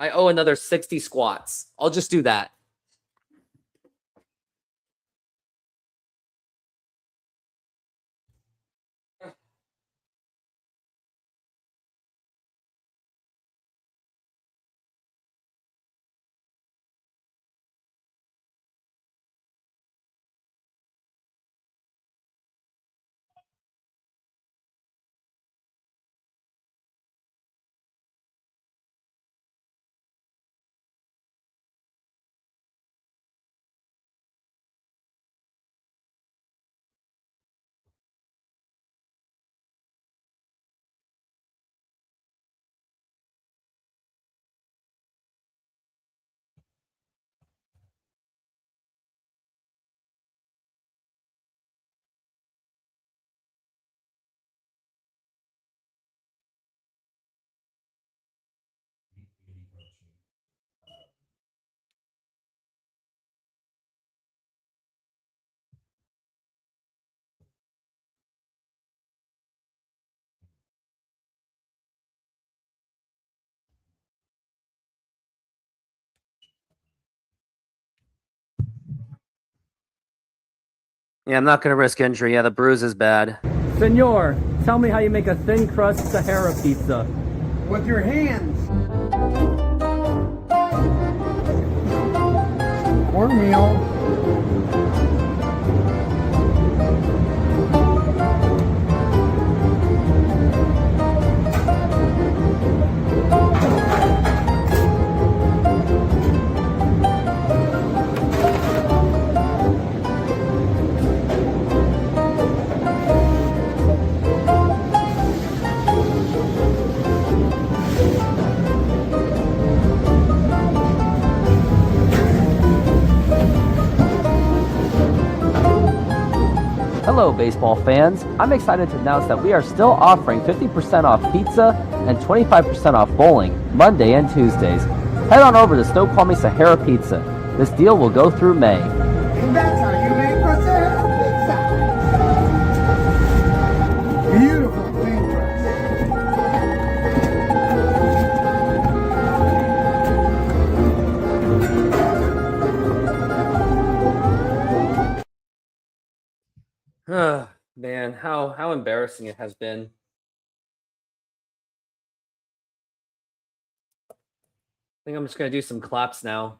another 60 squats. I'll just do that. Yeah, I'm not going to risk injury. Yeah, the bruise is bad. Senor, tell me how you make a thin crust Sahara pizza. With your hands. Cornmeal. Hello, baseball fans. I'm excited to announce that we are still offering 50% off pizza and 25% off bowling Monday and Tuesdays. Head on over to Snoqualmie Sahara Pizza. This deal will go through May. And that's how you make a Sahara pizza. Beautiful thin crust. Man, how embarrassing it has been. I think I'm just going to do some claps now.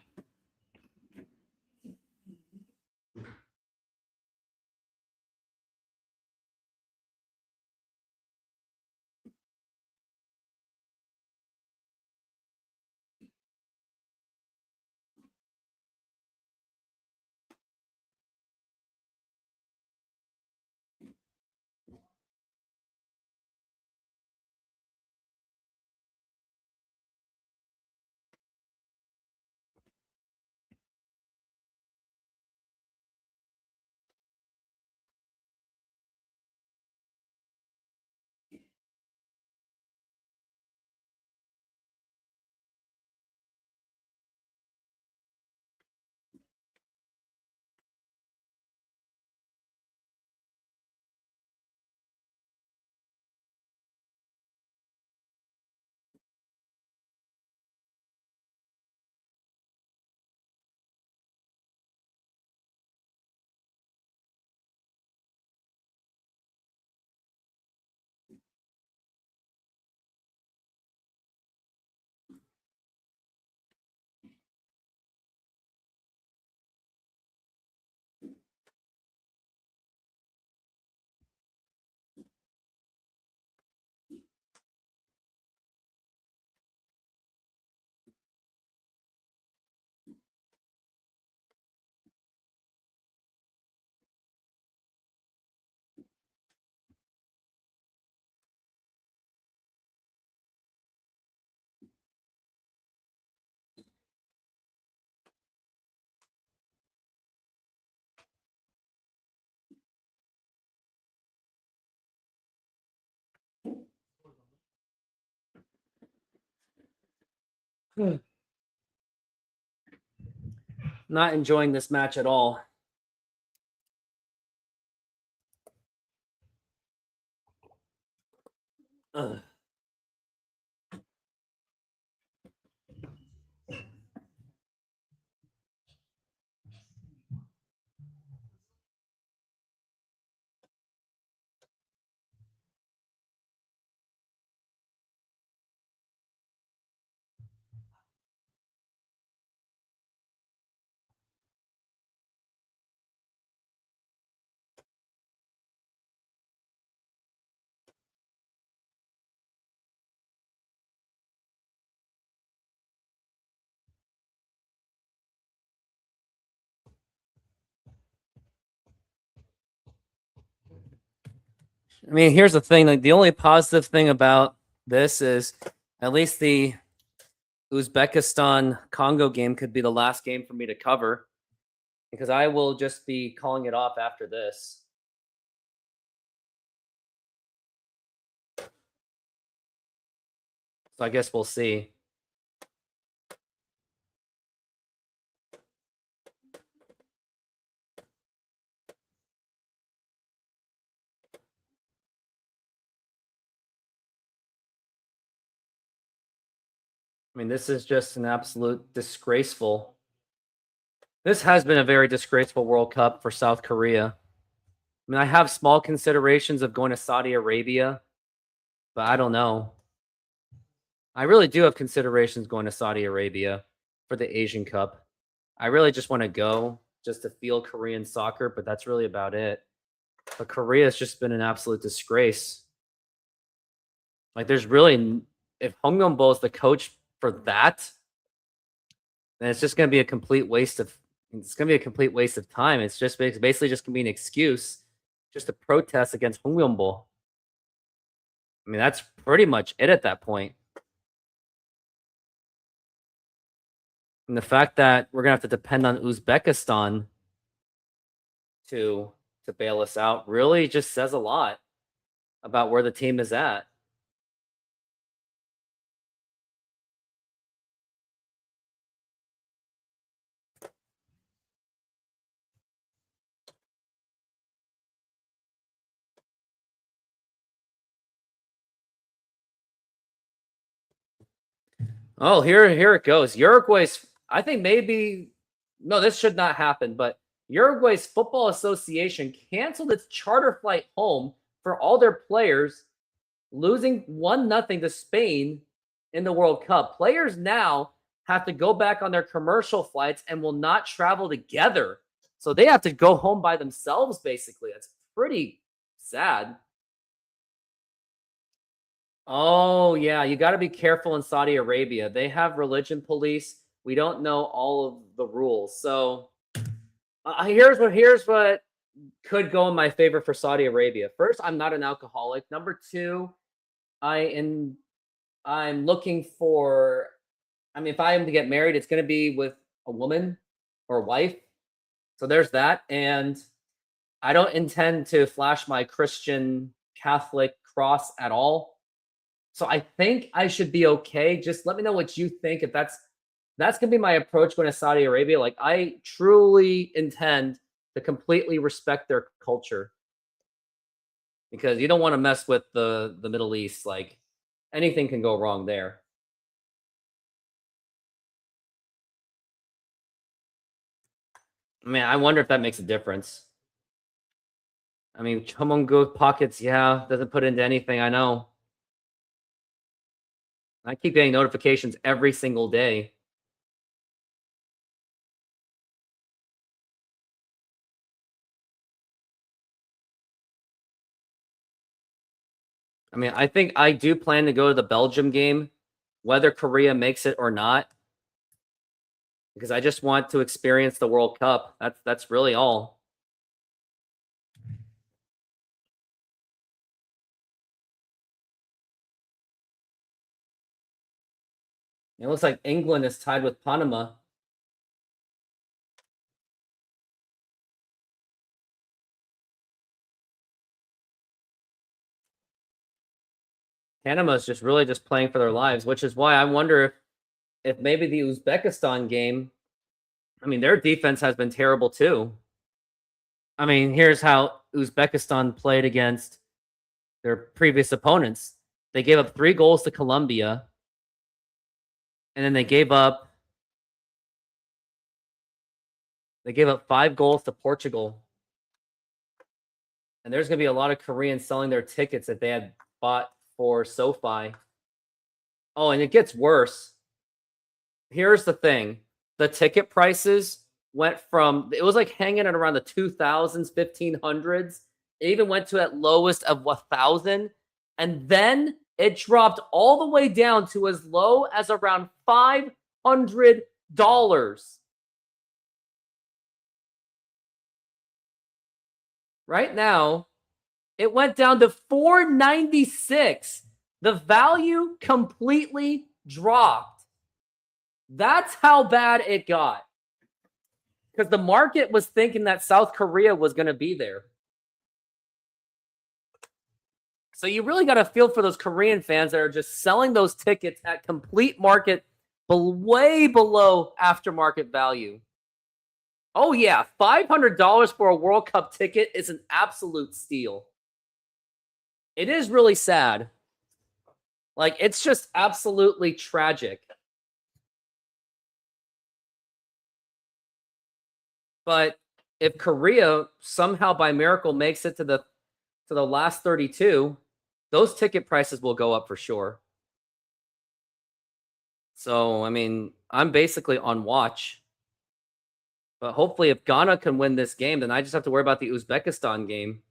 Not enjoying this match at all. Ugh. I mean, here's the thing. Like, the only positive thing about this is at least the Uzbekistan Congo game could be the last game for me to cover because I will just be calling it off after this. So I guess we'll see. I mean, this is just an absolute disgraceful. This has been a very disgraceful World Cup for South Korea. I mean, I have small considerations of going to Saudi Arabia, but I don't know. I really do have considerations going to Saudi Arabia for the Asian Cup. I really just want to go just to feel Korean soccer, but that's really about it. But Korea has just been an absolute disgrace. Like, there's really, if Hong Yong-bo is the coach for that, then it's just going to be a complete waste of. It's going to be a complete waste of time. It's just basically just going to be an excuse just to protest against Hong Yong-bo. I mean, that's pretty much it at that point. And the fact that we're gonna have to depend on Uzbekistan to bail us out really just says a lot about where the team is at. Oh, here it goes. Uruguay's. I think maybe no, this should not happen. But Uruguay's Football Association canceled its charter flight home for all their players, losing 1-0 to Spain in the World Cup. Players now have to go back on their commercial flights and will not travel together. So they have to go home by themselves, basically. That's pretty sad. Oh, yeah. You got to be careful in Saudi Arabia. They have religion police. We don't know all of the rules. So here's what could go in my favor for Saudi Arabia. First, I'm not an alcoholic. Number two, I'm looking for. I mean, if I am to get married, it's going to be with a woman or a wife. So there's that. And I don't intend to flash my Christian Catholic cross at all. So I think I should be okay. Just let me know what you think. If that's gonna be my approach going to Saudi Arabia. Like, I truly intend to completely respect their culture because you don't want to mess with the Middle East. Like, anything can go wrong there. I mean, I wonder if that makes a difference. I mean, Chomongo pockets, yeah, doesn't put into anything. I know. I keep getting notifications every single day. I mean, I think I do plan to go to the Belgium game, whether Korea makes it or not, because I just want to experience the World Cup. That's really all. It looks like England is tied with Panama. Panama is just really just playing for their lives, which is why I wonder if if maybe the Uzbekistan game, I mean, their defense has been terrible too. I mean, here's how Uzbekistan played against their previous opponents. They gave up 3 goals to Colombia, and then they gave up 5 goals to Portugal. And there's going to be a lot of Koreans selling their tickets that they had bought for SoFi. Oh, and it gets worse. Here's the thing. The ticket prices went from, it was like hanging at around the 2000s, 1500s. It even went to at lowest of 1,000. And then it dropped all the way down to as low as around $500. Right now, it went down to $496. The value completely dropped. That's how bad it got. Because the market was thinking that South Korea was going to be there. So you really got to feel for those Korean fans that are just selling those tickets at complete market, way below aftermarket value. Oh yeah, $500 for a World Cup ticket is an absolute steal. It is really sad. Like, it's just absolutely tragic. But if Korea somehow by miracle makes it to the last 32, those ticket prices will go up for sure. So, I mean, I'm basically on watch. But hopefully if Ghana can win this game, then I just have to worry about the Uzbekistan game.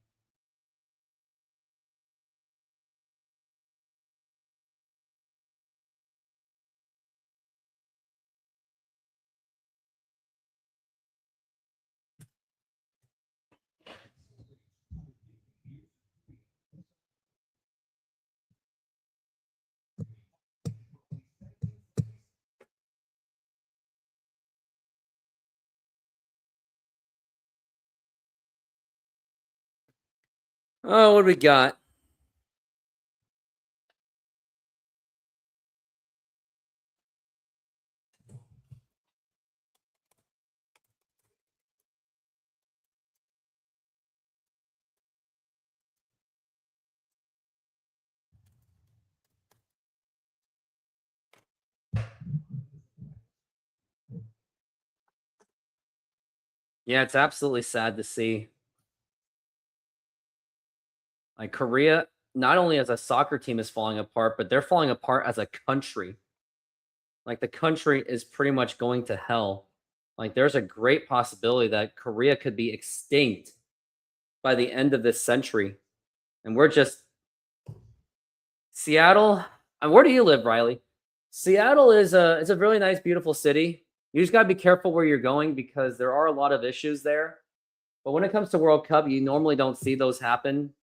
Oh, what do we got? Yeah, it's absolutely sad to see. Like, Korea, not only as a soccer team is falling apart, but they're falling apart as a country. Like, the country is pretty much going to hell. Like, there's a great possibility that Korea could be extinct by the end of this century. And we're just Seattle. And where do you live, Riley? Seattle is a really nice, beautiful city. You just gotta be careful where you're going because there are a lot of issues there. But when it comes to World Cup, you normally don't see those happen.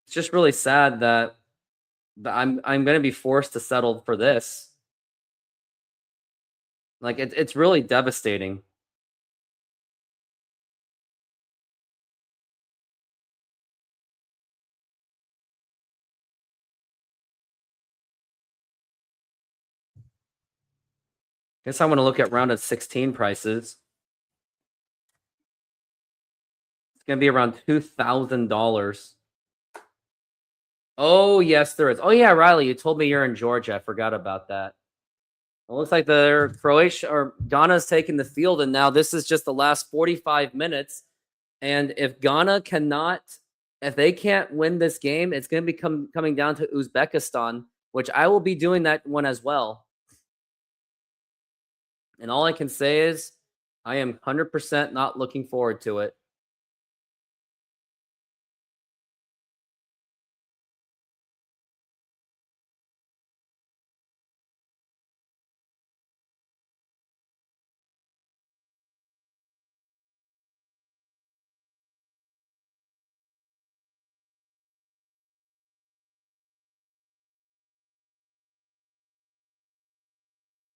It's just really sad that I'm gonna be forced to settle for this. Like, it's really devastating. Guess I'm gonna look at round of 16 prices. It's gonna be around $2,000. Oh yes, there is. Oh yeah, Riley, you told me you're in Georgia. I forgot about that. It looks like the Croatia or Ghana's taking the field, and now this is just the last 45 minutes. And if Ghana cannot, if they can't win this game, it's going to be coming down to Uzbekistan, which I will be doing that one as well. And all I can say is I am 100% not looking forward to it.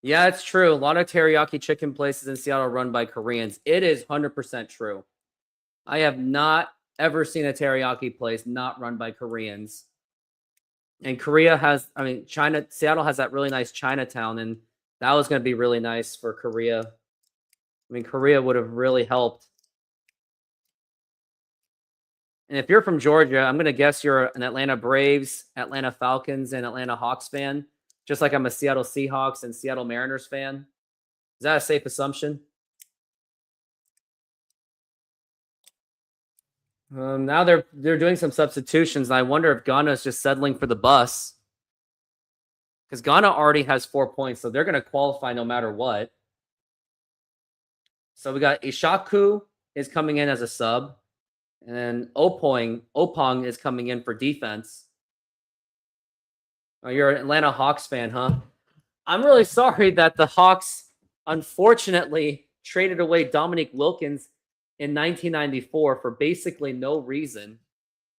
Yeah, it's true. A lot of teriyaki chicken places in Seattle run by Koreans. It is 100% true. I have not ever seen a teriyaki place not run by Koreans. And Korea has, I mean, Seattle has that really nice Chinatown, and that was going to be really nice for Korea. I mean, Korea would have really helped. And if you're from Georgia, I'm going to guess you're an Atlanta Braves, Atlanta Falcons, and Atlanta Hawks fan, just like I'm a Seattle Seahawks and Seattle Mariners fan. Is that a safe assumption? Now they're doing some substitutions, and I wonder if Ghana is just settling for the bus, because Ghana already has 4 points, so they're going to qualify no matter what. So we got Ishaku is coming in as a sub, and then Opong is coming in for defense. Oh, you're an Atlanta Hawks fan, huh? I'm really sorry that the Hawks unfortunately traded away Dominique Wilkins in 1994 for basically no reason.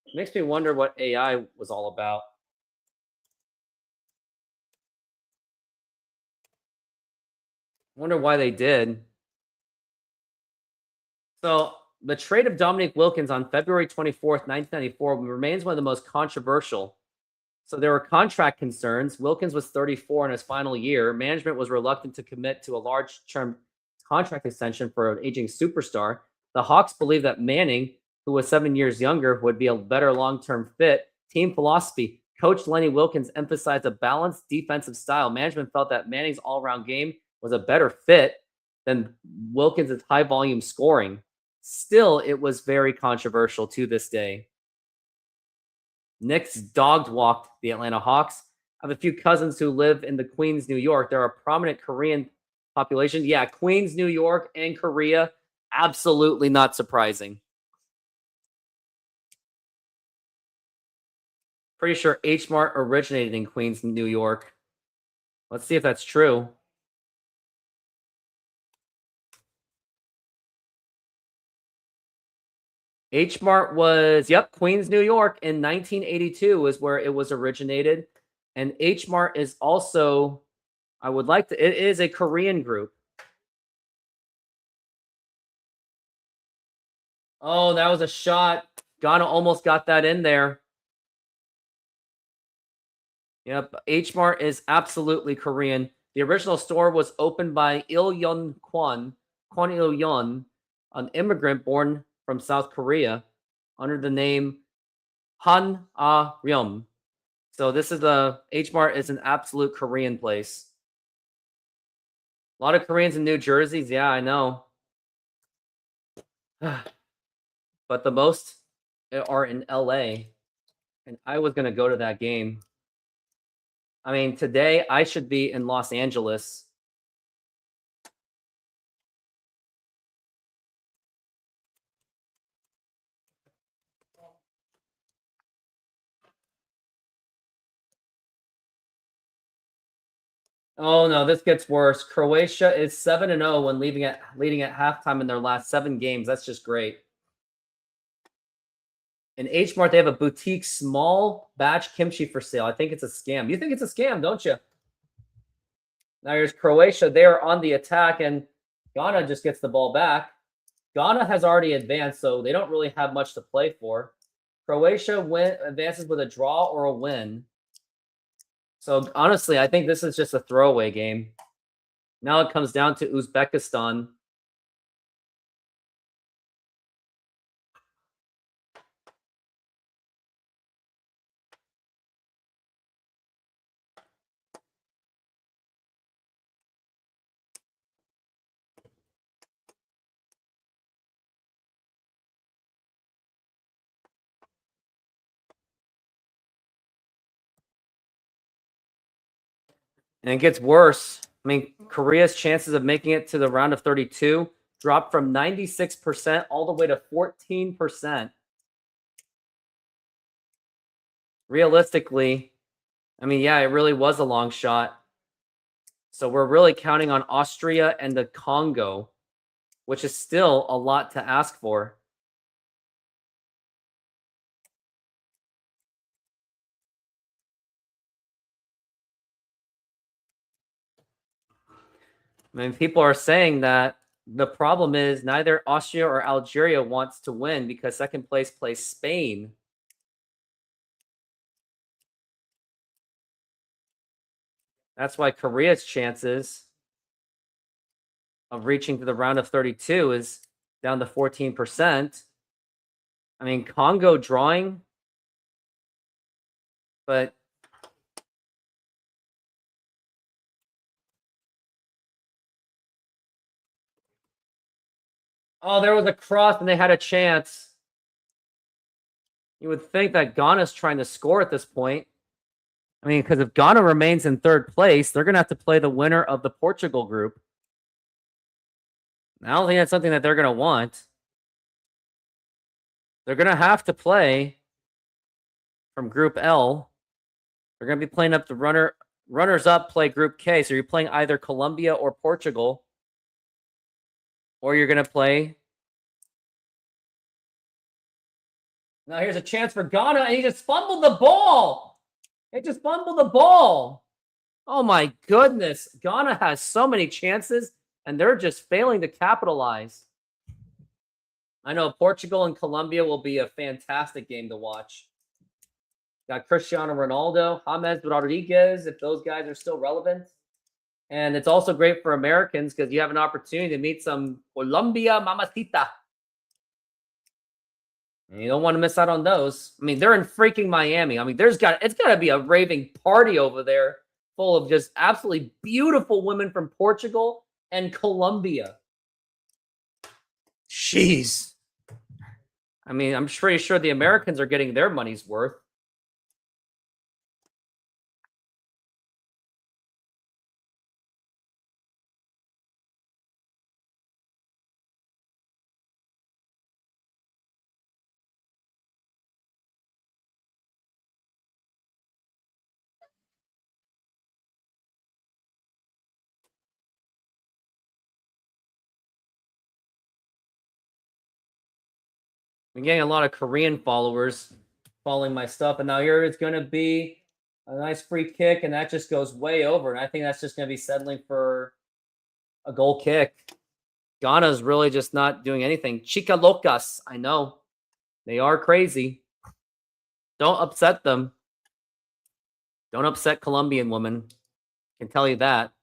It makes me wonder what AI was all about. I wonder why they did. So the trade of Dominique Wilkins on February 24th, 1994 remains one of the most controversial. So there were contract concerns. Wilkins was 34 in his final year. Management was reluctant to commit to a large-term contract extension for an aging superstar. The Hawks believed that Manning, who was 7 years younger, would be a better long-term fit. Team philosophy. Coach Lenny Wilkins emphasized a balanced defensive style. Management felt that Manning's all-around game was a better fit than Wilkins' high-volume scoring. Still, it was very controversial to this day. Knicks dog-walked the Atlanta Hawks. I have a few cousins who live in the Queens, New York. There are a prominent Korean population. Yeah, Queens, New York, and Korea. Absolutely not surprising. Pretty sure H Mart originated in Queens, New York. Let's see if that's true. H Mart was, yep, Queens, New York in 1982 is where it was originated. And H Mart is also, it is a Korean group. Oh, that was a shot. Ghana almost got that in there. Yep, H Mart is absolutely Korean. The original store was opened by Il Yun Kwon Il Yun, an immigrant born from South Korea, under the name Han Ah Ryum. So this is the H Mart is an absolute Korean place. A lot of Koreans in New Jersey. Yeah, I know. But the most are in LA. And I was going to go to that game. I mean, today I should be in Los Angeles. Oh no, this gets worse. Croatia is 7-0 when leading at halftime in their last 7 games. That's just great. In H Mart, they have a boutique small batch kimchi for sale. I think it's a scam. You think it's a scam, don't you? Now here's Croatia. They are on the attack, and Ghana just gets the ball back. Ghana has already advanced, so they don't really have much to play for. Croatia advances with a draw or a win. So honestly, I think this is just a throwaway game. Now it comes down to Uzbekistan. And it gets worse. I mean, Korea's chances of making it to the round of 32 dropped from 96% all the way to 14%. Realistically, I mean, yeah, it really was a long shot. So we're really counting on Austria and the Congo, which is still a lot to ask for. I mean, people are saying that the problem is neither Austria or Algeria wants to win because second place plays Spain. That's why Korea's chances of reaching to the round of 32 is down to 14%. I mean, Congo drawing, but oh, there was a cross and they had a chance. You would think that Ghana's trying to score at this point. I mean, because if Ghana remains in third place, they're going to have to play the winner of the Portugal group. I don't think that's something that they're going to want. They're going to have to play from Group L. They're going to be playing up the runners up play Group K. So you're playing either Colombia or Portugal, or you're going to play. Now here's a chance for Ghana, and he just fumbled the ball. He just fumbled the ball. Oh my goodness. Ghana has so many chances, and they're just failing to capitalize. I know Portugal and Colombia will be a fantastic game to watch. Got Cristiano Ronaldo, James Rodriguez, if those guys are still relevant. And it's also great for Americans because you have an opportunity to meet some Colombia mamacita. And you don't want to miss out on those. I mean, they're in freaking Miami. I mean, it's got to be a raving party over there full of just absolutely beautiful women from Portugal and Colombia. Jeez. I mean, I'm pretty sure the Americans are getting their money's worth. I'm getting a lot of Korean followers following my stuff. And now here it's going to be a nice free kick, and that just goes way over. And I think that's just going to be settling for a goal kick. Ghana's really just not doing anything. Chica locas. I know. They are crazy. Don't upset them. Don't upset Colombian women. I can tell you that.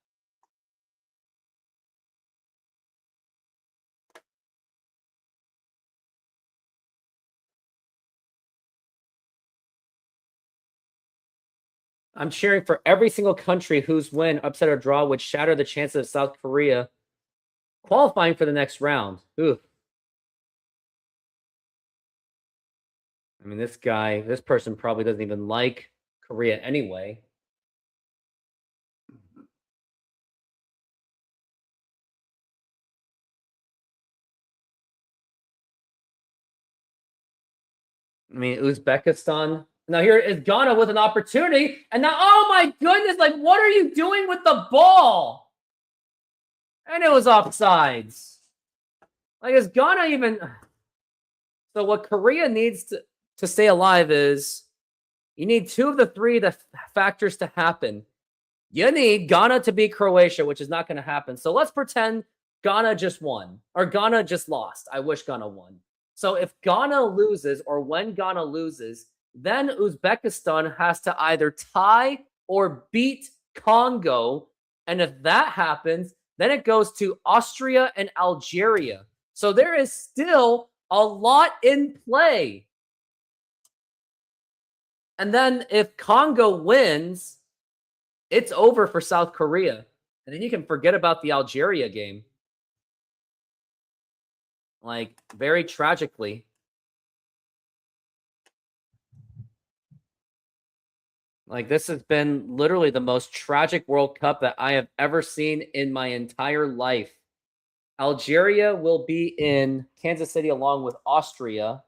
I'm cheering for every single country whose win, upset, or draw would shatter the chances of South Korea qualifying for the next round. Ooh. I mean, this person probably doesn't even like Korea anyway. I mean, Uzbekistan. Now here is Ghana with an opportunity. And now, oh my goodness, like, what are you doing with the ball? And it was offsides. Like, is Ghana even... So what Korea needs to stay alive is you need two of the three factors to happen. You need Ghana to beat Croatia, which is not going to happen. So let's pretend Ghana just won, or Ghana just lost. I wish Ghana won. So if Ghana loses, or when Ghana loses, then Uzbekistan has to either tie or beat Congo. And if that happens, then it goes to Austria and Algeria. So there is still a lot in play. And then if Congo wins, it's over for South Korea. And then you can forget about the Algeria game. Like, very tragically. Like, this has been literally the most tragic World Cup that I have ever seen in my entire life. Algeria will be in Kansas City along with Austria.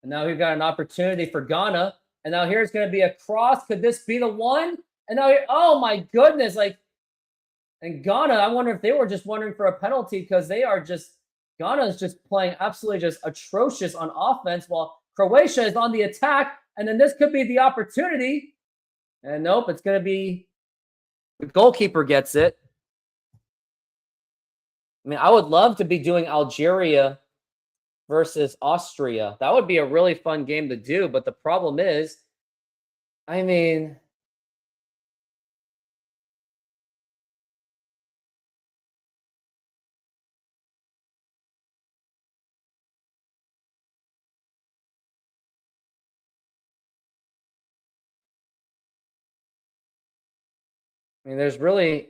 And now we've got an opportunity for Ghana. And now here's going to be a cross. Could this be the one? And now, oh my goodness. Like, and Ghana, I wonder if they were just wondering for a penalty because they are just, Ghana is just playing absolutely just atrocious on offense while Croatia is on the attack. And then this could be the opportunity. And nope, it's going to be, the goalkeeper gets it. I mean, I would love to be doing Algeria versus Austria. That would be a really fun game to do. But the problem is, I mean, I mean, there's really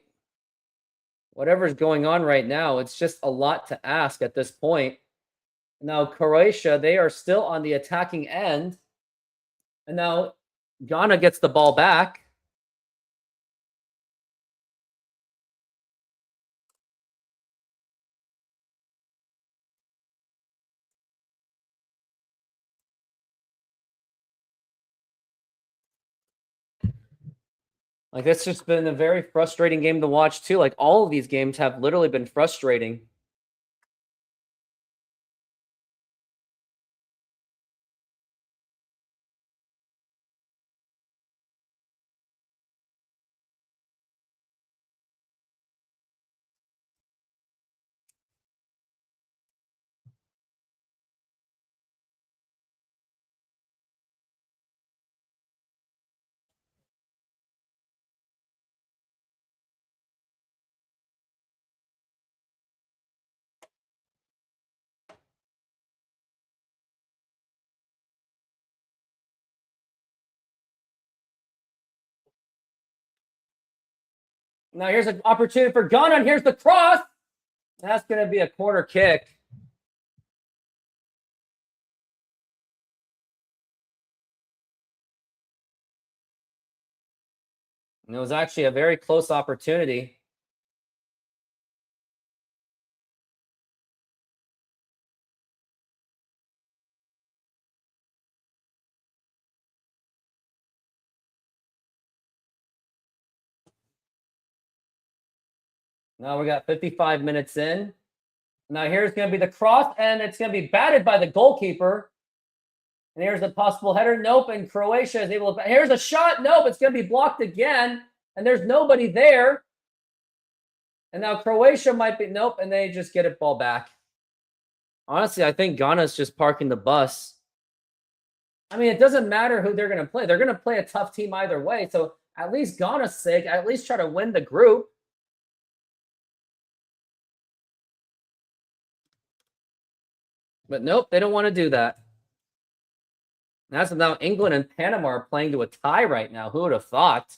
whatever's going on right now, it's just a lot to ask at this point. Now, Croatia, they are still on the attacking end. And now Ghana gets the ball back. Like, it's just been a very frustrating game to watch, too. Like, all of these games have literally been frustrating. Now, here's an opportunity for Ghana, and here's the cross. That's going to be a corner kick. And it was actually a very close opportunity. Now we got 55 minutes in. Now here's going to be the cross, and it's going to be batted by the goalkeeper. And here's a possible header. Nope. And Croatia is able to. Here's a shot. Nope. It's going to be blocked again. And there's nobody there. And now Croatia might be. Nope. And they just get it ball back. Honestly, I think Ghana's just parking the bus. I mean, it doesn't matter who they're going to play. They're going to play a tough team either way. So at least Ghana's sake, at least try to win the group. But nope, they don't want to do that. That's now England and Panama are playing to a tie right now. Who would have thought?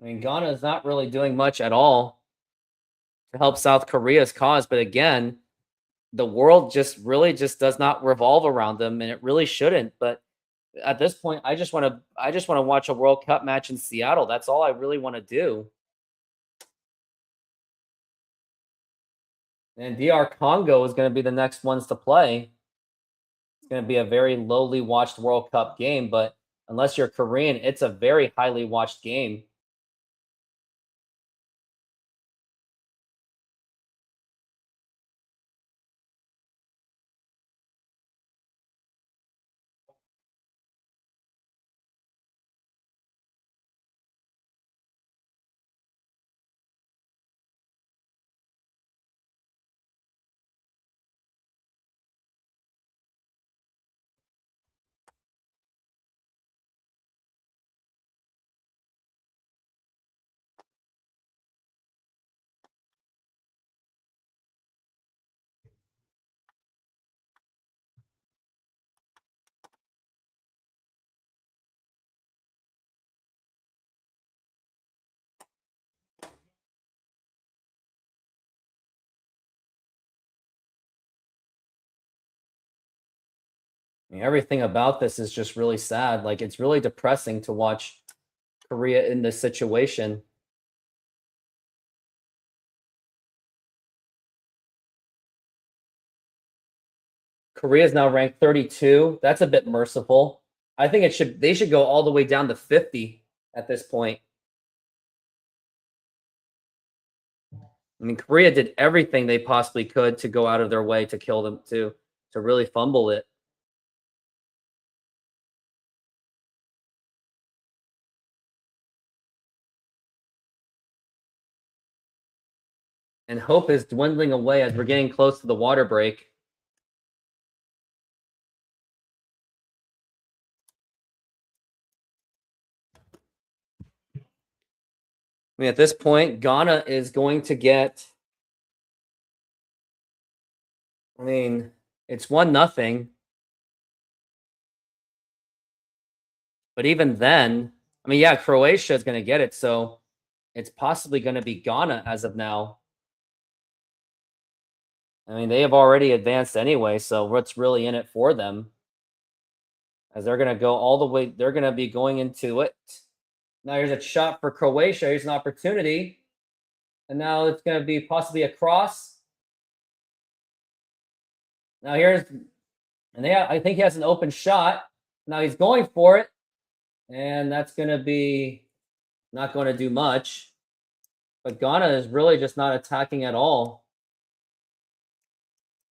I mean, Ghana is not really doing much at all to help South Korea's cause. But again, the world just really just does not revolve around them, and it really shouldn't. But at this point, I just want to watch a World Cup match in Seattle. That's all I really want to do. And DR Congo is going to be the next ones to play. It's going to be a very lowly watched World Cup game, but unless you're Korean, it's a very highly watched game. I mean, everything about this is just really sad. Like, it's really depressing to watch Korea in this situation. Korea is now ranked 32. That's a bit merciful. I think they should go all the way down to 50 at this point. I mean, Korea did everything they possibly could to go out of their way to kill them, to really fumble it. And hope is dwindling away as we're getting close to the water break. mean, at this point, Ghana is going to get. I mean, it's 1-0. But even then, I mean, yeah, Croatia is going to get it. So it's possibly going to be Ghana as of now. I mean, they have already advanced anyway. So what's really in it for them? As they're going to go all the way, they're going to be going into it. Now here's a shot for Croatia. Here's an opportunity. And now it's going to be possibly a cross. Now here's, and I think he has an open shot. Now he's going for it. And that's going to be not going to do much. But Ghana is really just not attacking at all.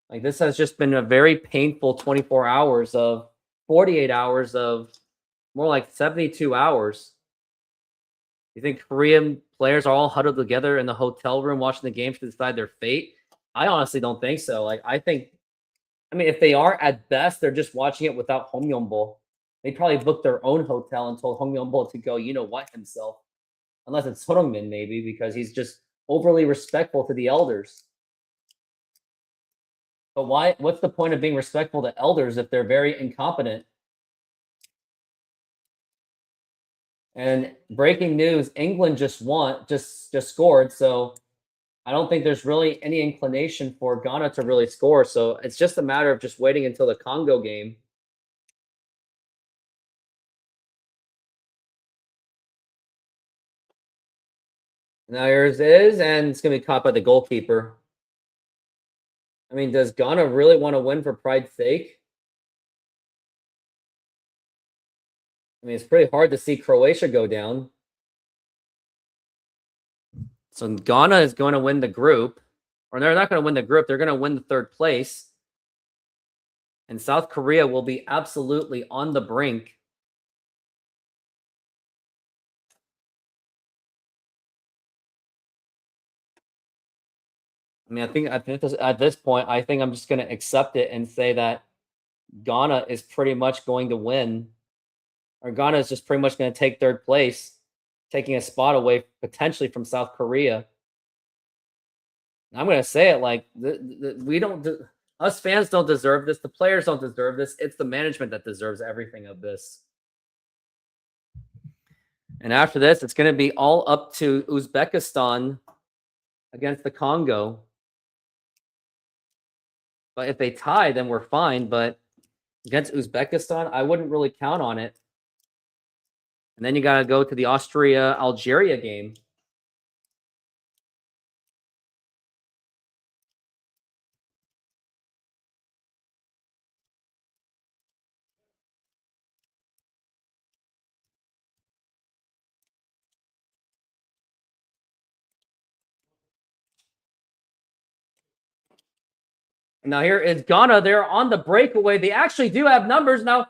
Like, this has just been a very painful 24 hours of 48 hours of more like 72 hours. You think Korean players are all huddled together in the hotel room watching the games to decide their fate? I honestly don't think so. Like, I mean, if they are, at best, they're just watching it without Hong Yong-bo. They probably booked their own hotel and told Hong Yong-bo to go, you know what, himself. Unless it's Seungmin, maybe, because he's just overly respectful to the elders. But why? What's the point of being respectful to elders if they're very incompetent? And breaking news: England just scored. So I don't think there's really any inclination for Ghana to really score. So it's just a matter of just waiting until the Congo game. Now yours is, and it's going to be caught by the goalkeeper. I mean, does Ghana really want to win for pride's sake? I mean, it's pretty hard to see Croatia go down. So Ghana is going to win the group. Or they're not going to win the group. They're going to win the third place. And South Korea will be absolutely on the brink. I mean, I think at this point, I think I'm just going to accept it and say that Ghana is pretty much going to win. Or Ghana is just pretty much going to take third place, taking a spot away potentially from South Korea. I'm going to say it like us fans don't deserve this. The players don't deserve this. It's the management that deserves everything of this. And after this, it's going to be all up to Uzbekistan against the Congo. But if they tie, then we're fine. But against Uzbekistan, I wouldn't really count on it. And then you got to go to the Austria-Algeria game. Now here is Ghana. They're on the breakaway. They actually do have numbers. Now,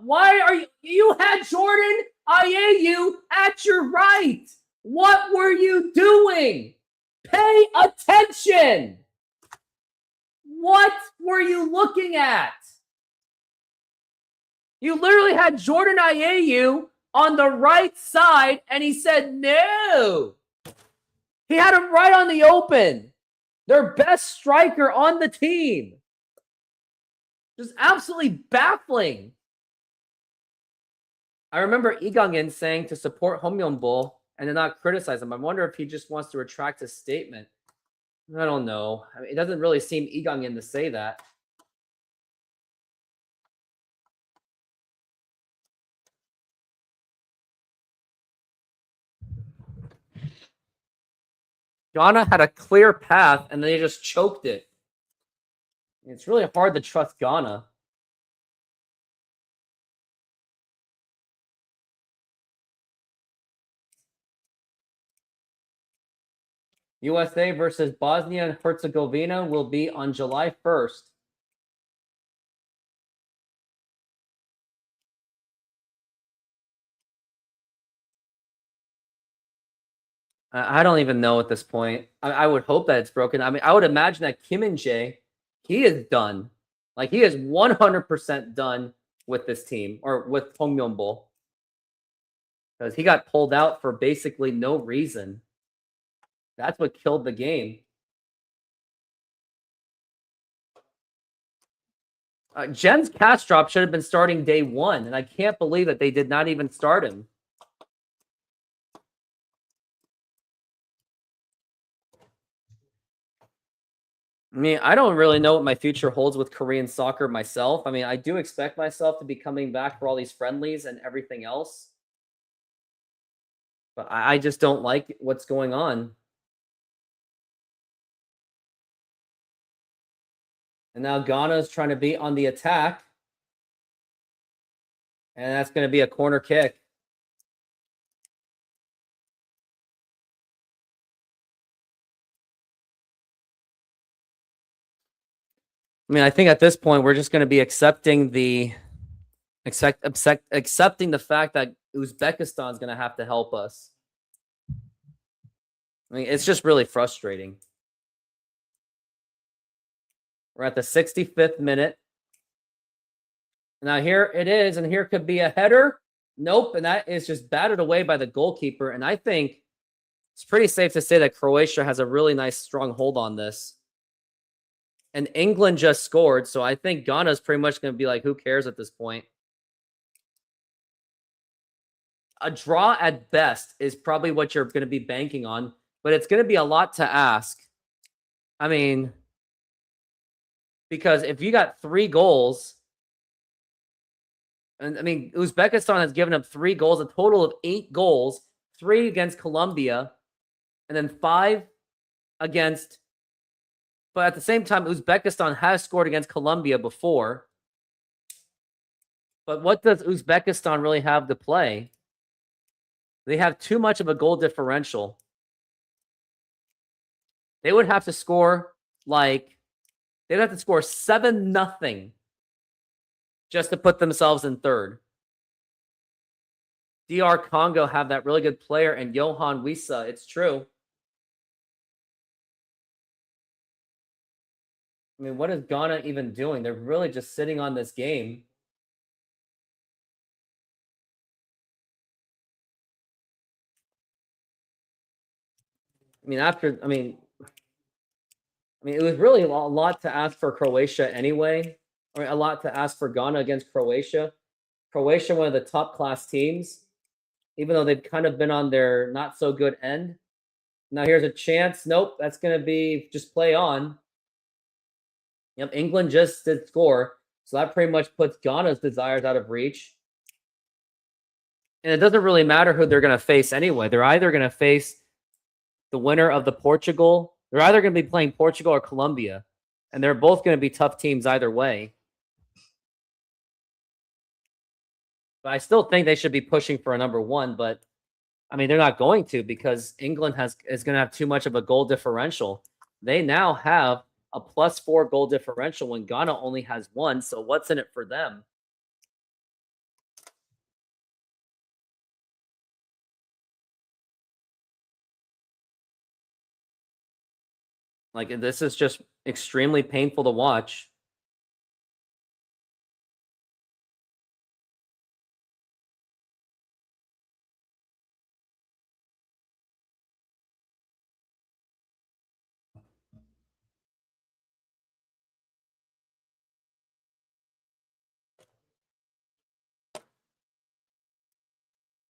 why are you had Jordan Ayew at your right. What were you doing? Pay attention. What were you looking at? You literally had Jordan Ayew on the right side, and he said no. He had him right on the open. Their best striker on the team. Just absolutely baffling. I remember Lee Gang-in saying to support Hong Yong-bo and to not criticize him. I wonder if he just wants to retract his statement. I don't know. I mean, it doesn't really seem Lee Gang-in to say that. Ghana had a clear path, and they just choked it. It's really hard to trust Ghana. USA versus Bosnia and Herzegovina will be on July 1st. I don't even know at this point. I would hope that it's broken. I mean, I would imagine that Kim In-jae, he is done. Like, he is 100% done with this team, or with Hong Yong-bo. Because he got pulled out for basically no reason. That's what killed the game. Jens Kastrop should have been starting day one, and I can't believe that they did not even start him. I mean, I don't really know what my future holds with Korean soccer myself. I mean, I do expect myself to be coming back for all these friendlies and everything else. But I just don't like what's going on. And now Ghana's trying to be on the attack. And that's going to be a corner kick. I mean, I think at this point we're just going to be accepting the accepting the fact that Uzbekistan is going to have to help us. I mean, it's just really frustrating. We're at the 65th minute. Now here it is, and here could be a header. Nope, and that is just batted away by the goalkeeper. And I think it's pretty safe to say that Croatia has a really nice, strong hold on this. And England just scored, so I think Ghana's pretty much going to be like, who cares at this point? A draw at best is probably what you're going to be banking on, but it's going to be a lot to ask. I mean, because if you got 3 goals, and I mean, Uzbekistan has given up 3 goals, a total of 8 goals, 3 against Colombia, and then 5 against. But at the same time, Uzbekistan has scored against Colombia before. But what does Uzbekistan really have to play? They have too much of a goal differential. They would have to score they'd have to score 7-0 just to put themselves in third. DR Congo have that really good player and Johan Wissa. It's true. I mean, what is Ghana even doing? They're really just sitting on this game. I mean, it was really a lot to ask for Croatia anyway. Or a lot to ask for Ghana against Croatia. Croatia, one of the top class teams, even though they've kind of been on their not so good end. Now here's a chance. Nope, that's going to be just play on. Yep, England just did score. So that pretty much puts Ghana's desires out of reach. And it doesn't really matter who they're going to face anyway. They're either going to face the winner of the Portugal. They're either going to be playing Portugal or Colombia. And they're both going to be tough teams either way. But I still think they should be pushing for a number 1. But, I mean, they're not going to because England is going to have too much of a goal differential. They now have a +4 goal differential when Ghana only has 1. So what's in it for them? Like, this is just extremely painful to watch.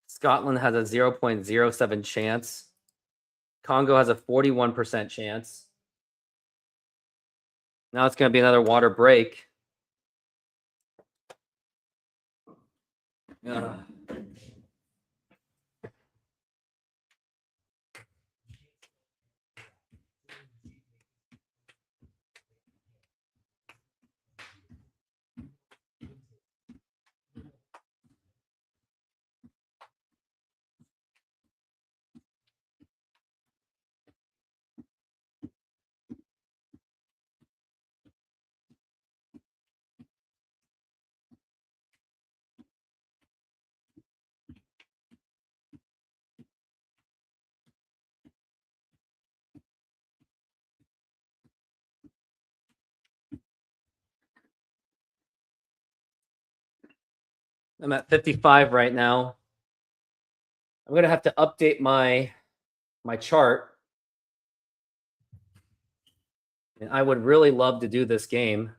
Scotland has a 0.07 chance. Congo has a 41% chance. Now it's going to be another water break. I'm at 55 right now. I'm going to have to update my chart And I would really love to do this game.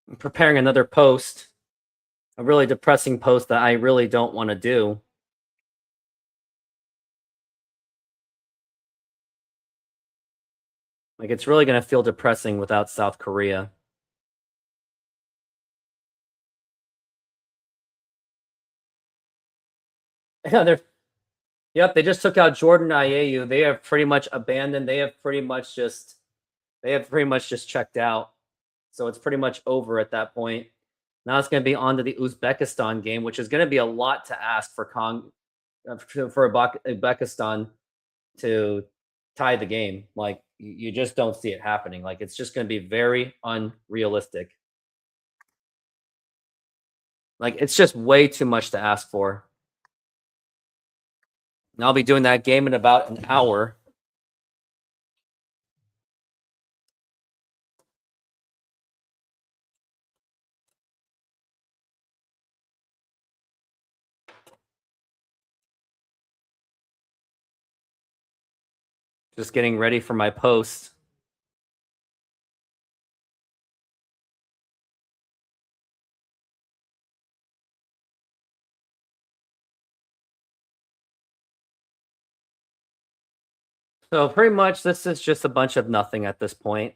I'm preparing another post, a really depressing post that I really don't want to do. Like, it's really going to feel depressing without South Korea. Yeah, they just took out Jordan Ayew. They have pretty much abandoned. They have pretty much just checked out. So it's pretty much over at that point. Now it's going to be on to the Uzbekistan game, which is going to be a lot to ask for Uzbekistan to tie the game. Like, you just don't see it happening. Like, it's just going to be very unrealistic. Like, it's just way too much to ask for. And I'll be doing that game in about an hour. Just getting ready for my post. So pretty much this is just a bunch of nothing at this point.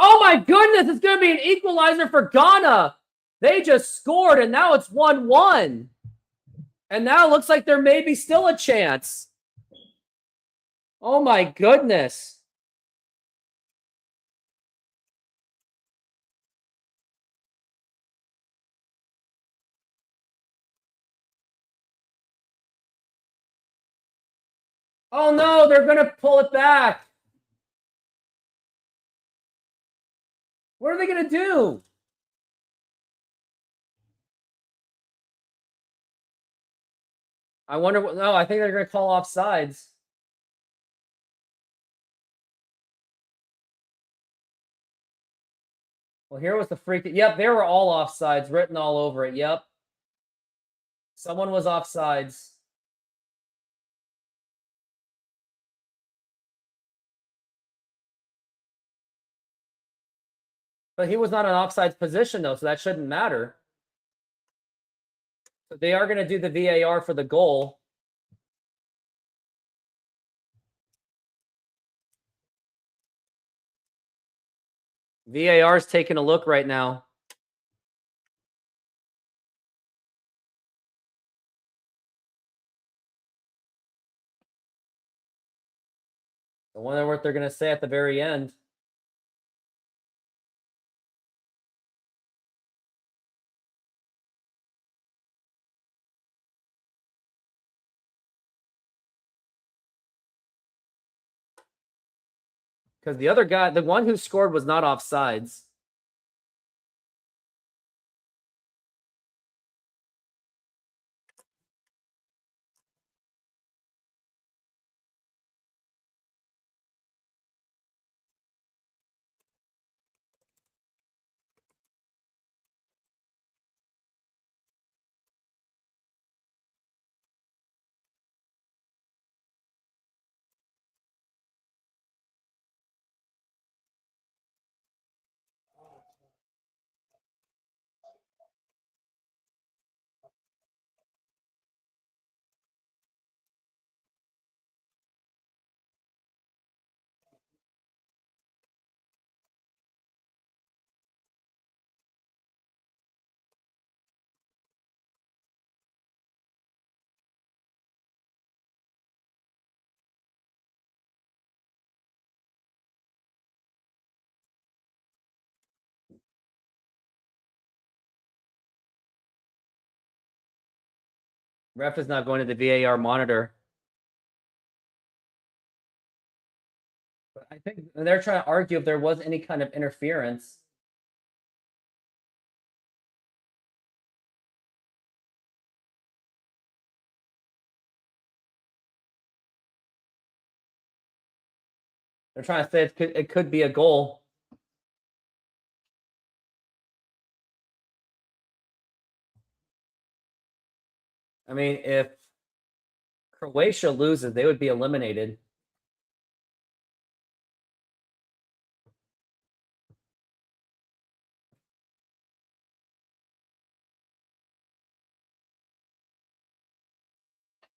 Oh my goodness, it's going to be an equalizer for Ghana. They just scored, and now it's 1-1. And now it looks like there may be still a chance. Oh my goodness. Oh no, they're going to pull it back. What are they going to do? I wonder what. No, I think they're going to call offsides. Well, here was the freak. Yep, they were all offsides written all over it. Yep. Someone was offsides. But he was not in offsides position, though, so that shouldn't matter. So they are going to do the VAR for the goal. VAR is taking a look right now. I wonder what they're going to say at the very end. Because the other guy, the one who scored was not offsides. Ref is not going to the VAR monitor. But I think they're trying to argue if there was any kind of interference. They're trying to say it could be a goal. I mean, if Croatia loses, they would be eliminated.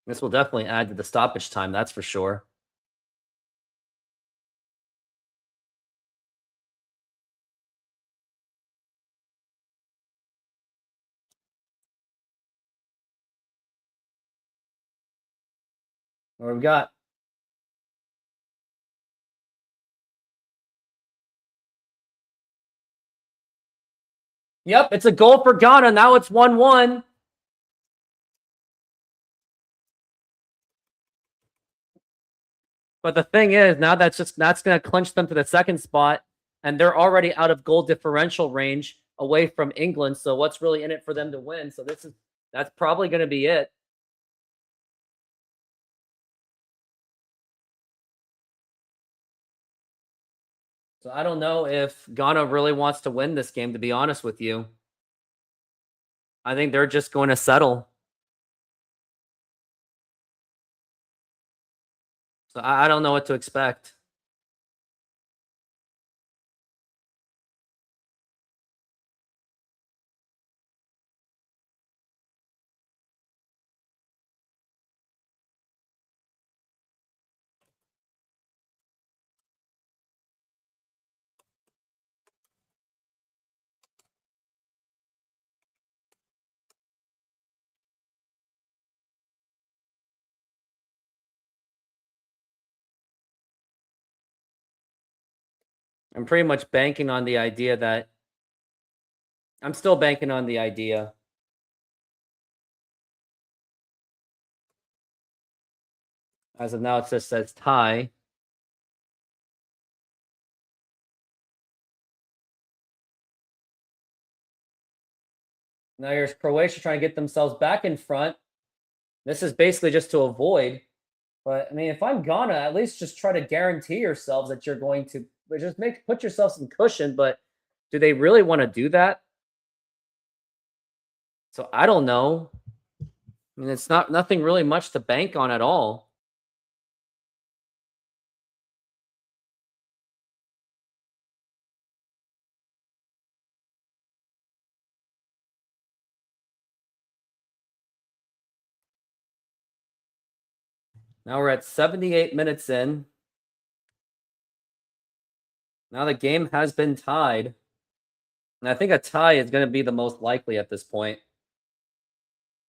This will definitely add to the stoppage time, that's for sure. What we got? Yep, it's a goal for Ghana. Now it's 1-1. But the thing is, now that's going to clinch them to the second spot, and they're already out of goal differential range away from England. So what's really in it for them to win? So that's probably going to be it. So I don't know if Ghana really wants to win this game, to be honest with you. I think they're just going to settle. So I don't know what to expect. I'm pretty much banking on the idea that I'm still banking on the idea. As of now, it just says tie. Now here's Croatia trying to get themselves back in front. This is basically just to avoid. But I mean, if I'm Ghana, at least just try to guarantee yourselves that you're going to just put yourself some cushion. But do they really want to do that? So I don't know. I mean, it's nothing really much to bank on at all. Now we're at 78 minutes in. Now the game has been tied. And I think a tie is going to be the most likely at this point.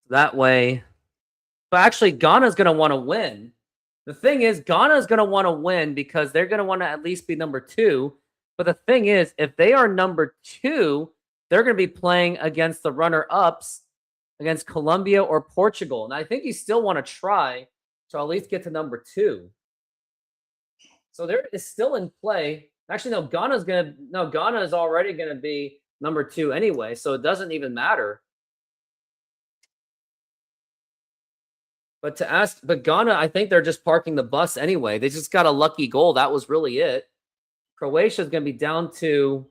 That way. But actually, Ghana's going to want to win. The thing is, Ghana's going to want to win because they're going to want to at least be number 2. But the thing is, if they are number 2, they're going to be playing against the runner-ups, against Colombia or Portugal. And I think you still want to try to at least get to number 2. So there is still in play. Actually, no, Ghana is already gonna be number 2 anyway, so it doesn't even matter. But Ghana, I think they're just parking the bus anyway. They just got a lucky goal. That was really it. Croatia's gonna be down to.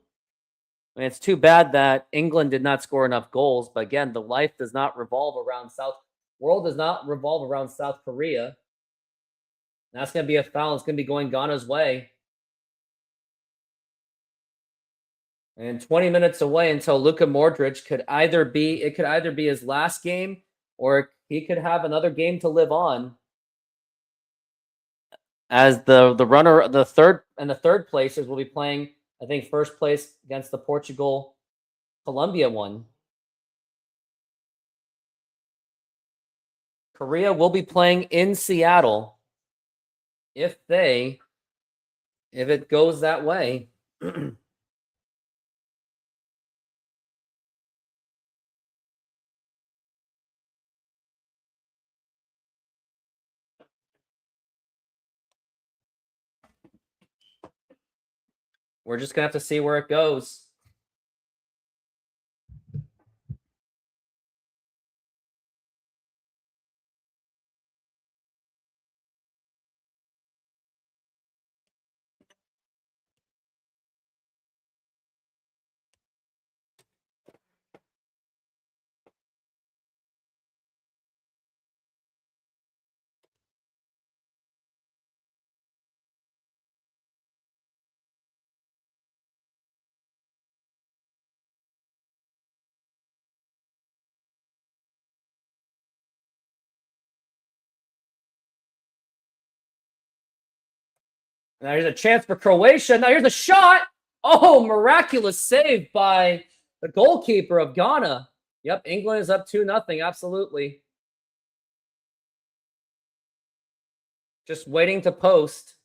I mean, it's too bad that England did not score enough goals. But again, the life does not revolve around world does not revolve around South Korea. That's going to be a foul. It's going to be going Ghana's way. And 20 minutes away until Luka Modric could either be his last game or he could have another game to live on. As the runner, the third placers will be playing, I think, first place against the Portugal Colombia one. Korea will be playing in Seattle if it goes that way. We're just gonna have to see where it goes. Now here's a chance for Croatia. Now here's a shot. Oh, miraculous save by the goalkeeper of Ghana. Yep, England is up 2-0. Absolutely. Just waiting to post.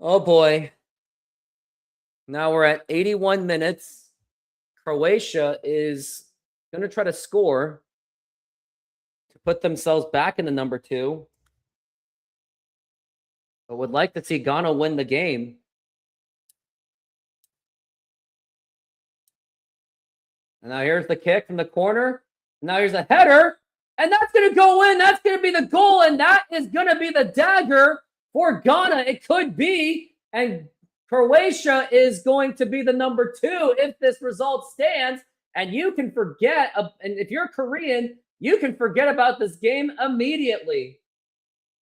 Oh boy. Now we're at 81 minutes. Croatia is going to try to score to put themselves back in the number 2. But would like to see Ghana win the game. And now here's the kick from the corner. Now here's a header. And that's going to go in. That's going to be the goal. And that is going to be the dagger for Ghana. It could be. And Croatia is going to be the number 2 if this result stands. And you can forget, and if you're Korean, you can forget about this game immediately.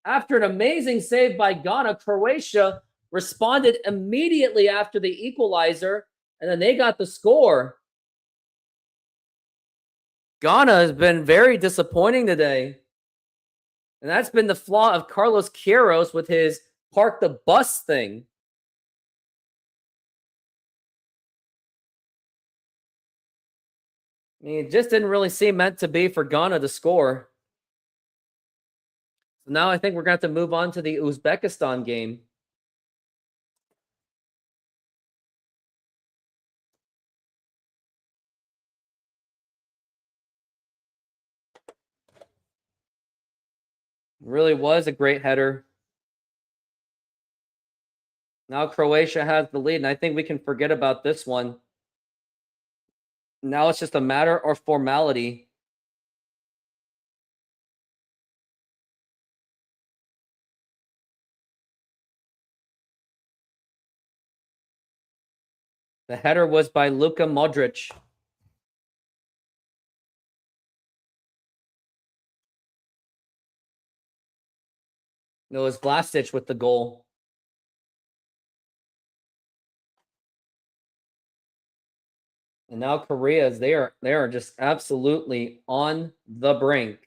After an amazing save by Ghana, Croatia responded immediately after the equalizer, and then they got the score. Ghana has been very disappointing today. And that's been the flaw of Carlos Queiroz with his park the bus thing. I mean, it just didn't really seem meant to be for Ghana to score. So now I think we're going to have to move on to the Uzbekistan game. It really was a great header. Now Croatia has the lead, and I think we can forget about this one. Now it's just a matter of formality. The header was by Luka Modric. It was Vlasic with the goal. And now Korea they are just absolutely on the brink.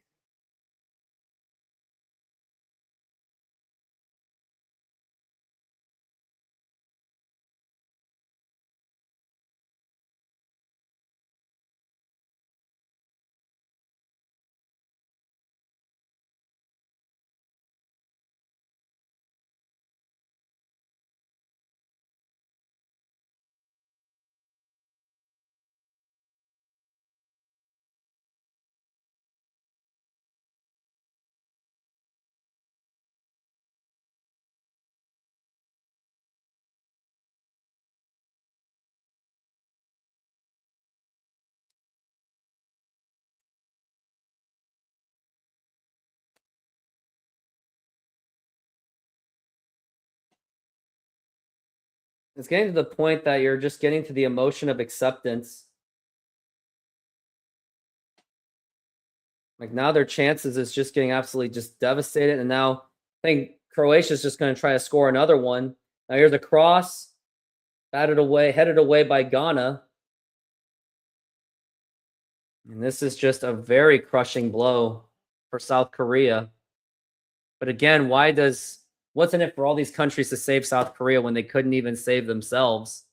It's getting to the point that you're just getting to the emotion of acceptance. Like now their chances is just getting absolutely just devastated. And now I think Croatia's just going to try to score another one. Now here's a cross, headed away by Ghana. And this is just a very crushing blow for South Korea. But again, what's in it for all these countries to save South Korea when they couldn't even save themselves?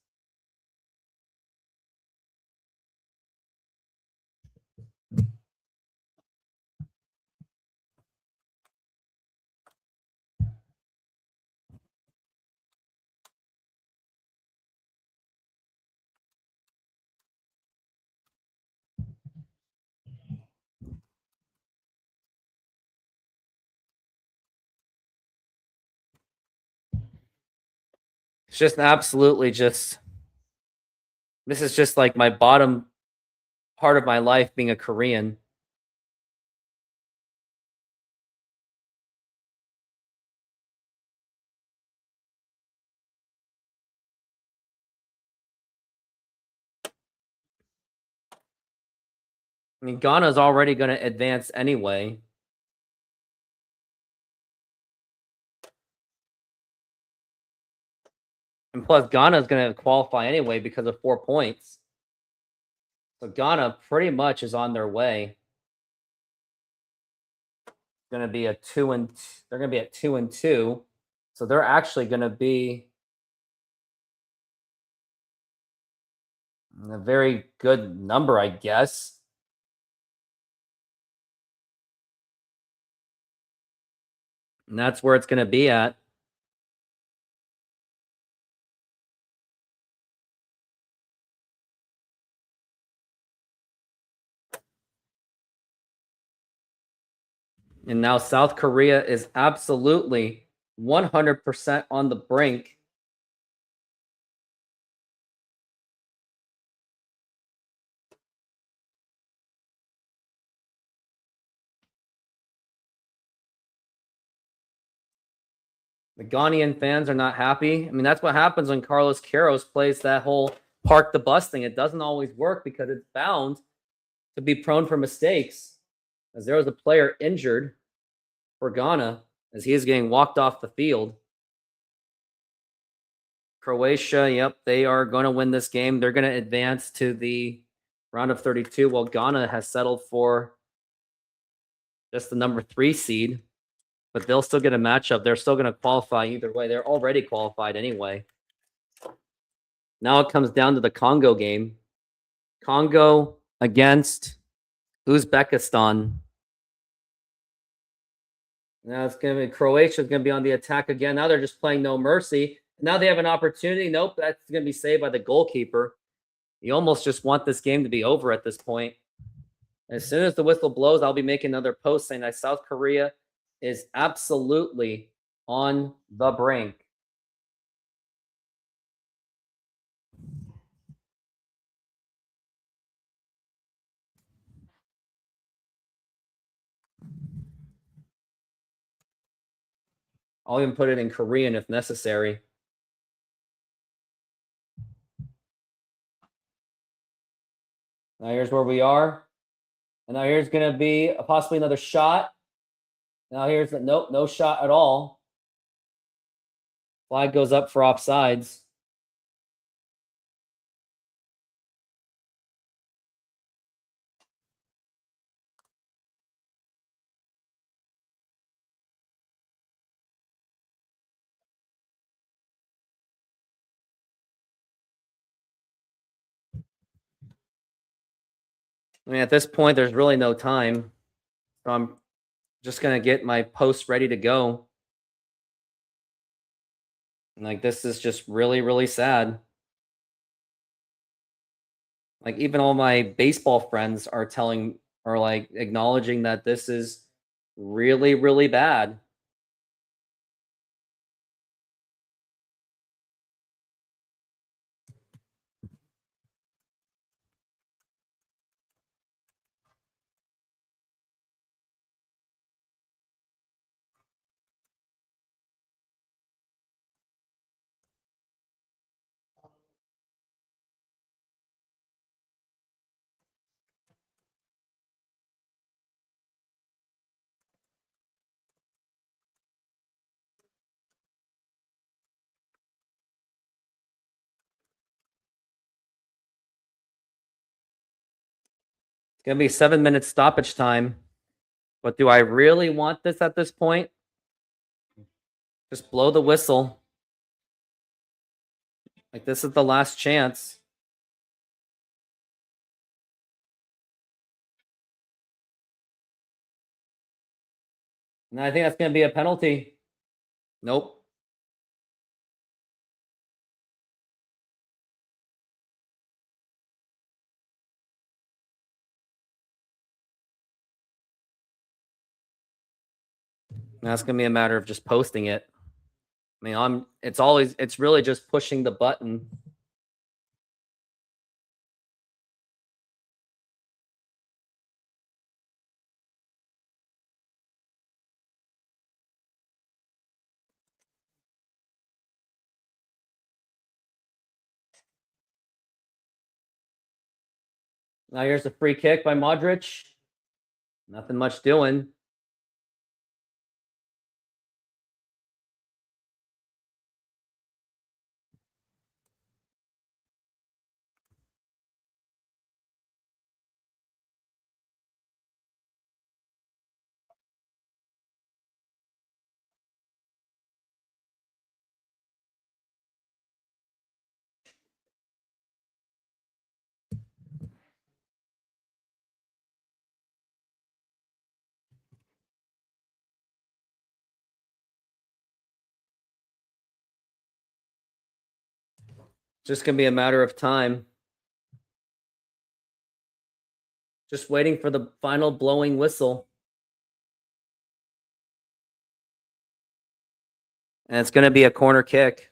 It's just absolutely just, this is just like my bottom part of my life being a Korean. I mean, Ghana's already going to advance anyway. And plus, Ghana's going to qualify anyway because of 4 points. So Ghana pretty much is on their way. Going to be a 2 and they're going to be at 2 and 2. So they're actually going to be a very good number, I guess. And that's where it's going to be at. And now South Korea is absolutely 100% on the brink. The Ghanaian fans are not happy. I mean, that's what happens when Carlos Queiroz plays that whole park the bus thing. It doesn't always work because it's bound to be prone for mistakes. As there was a player injured for Ghana as he is getting walked off the field. Croatia, yep, they are going to win this game. They're going to advance to the round of 32, while Ghana has settled for just the number 3 seed. But they'll still get a matchup. They're still going to qualify either way. They're already qualified anyway. Now it comes down to the Congo game. Congo against Uzbekistan. Now it's going to be Croatia's going to be on the attack again. Now they're just playing no mercy. Now they have an opportunity. Nope, that's going to be saved by the goalkeeper. You almost just want this game to be over at this point. As soon as the whistle blows, I'll be making another post saying that South Korea is absolutely on the brink. I'll even put it in Korean if necessary. Now here's where we are. And now here's going to be possibly another shot. Now here's the nope, no shot at all. Flag goes up for offsides. I mean, at this point, there's really no time. So I'm just going to get my post ready to go. Like, this is just really, really sad. Like, even all my baseball friends are like acknowledging that this is really, really bad. going to be 7 minutes stoppage time. But do I really want this at this point? Just blow the whistle. Like, this is the last chance. And I think that's going to be a penalty. Nope. That's going to be a matter of just posting it. I mean, it's really just pushing the button. Now here's a free kick by Modric. Nothing much doing. Just going to be a matter of time. Just waiting for the final blowing whistle. And it's going to be a corner kick.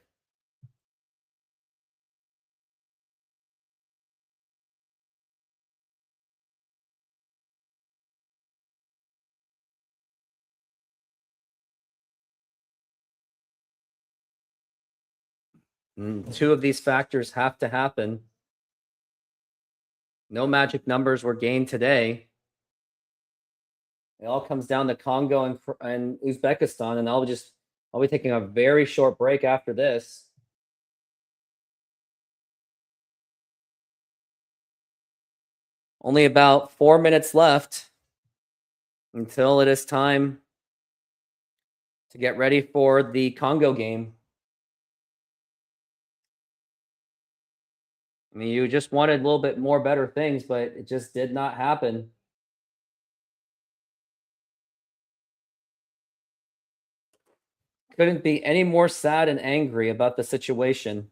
Two of these factors have to happen. No magic numbers were gained today. It all comes down to Congo and Uzbekistan, and I'll be taking a very short break after this. Only about 4 minutes left until it is time to get ready for the Congo game. I mean, you just wanted a little bit more better things, but it just did not happen. Couldn't be any more sad and angry about the situation.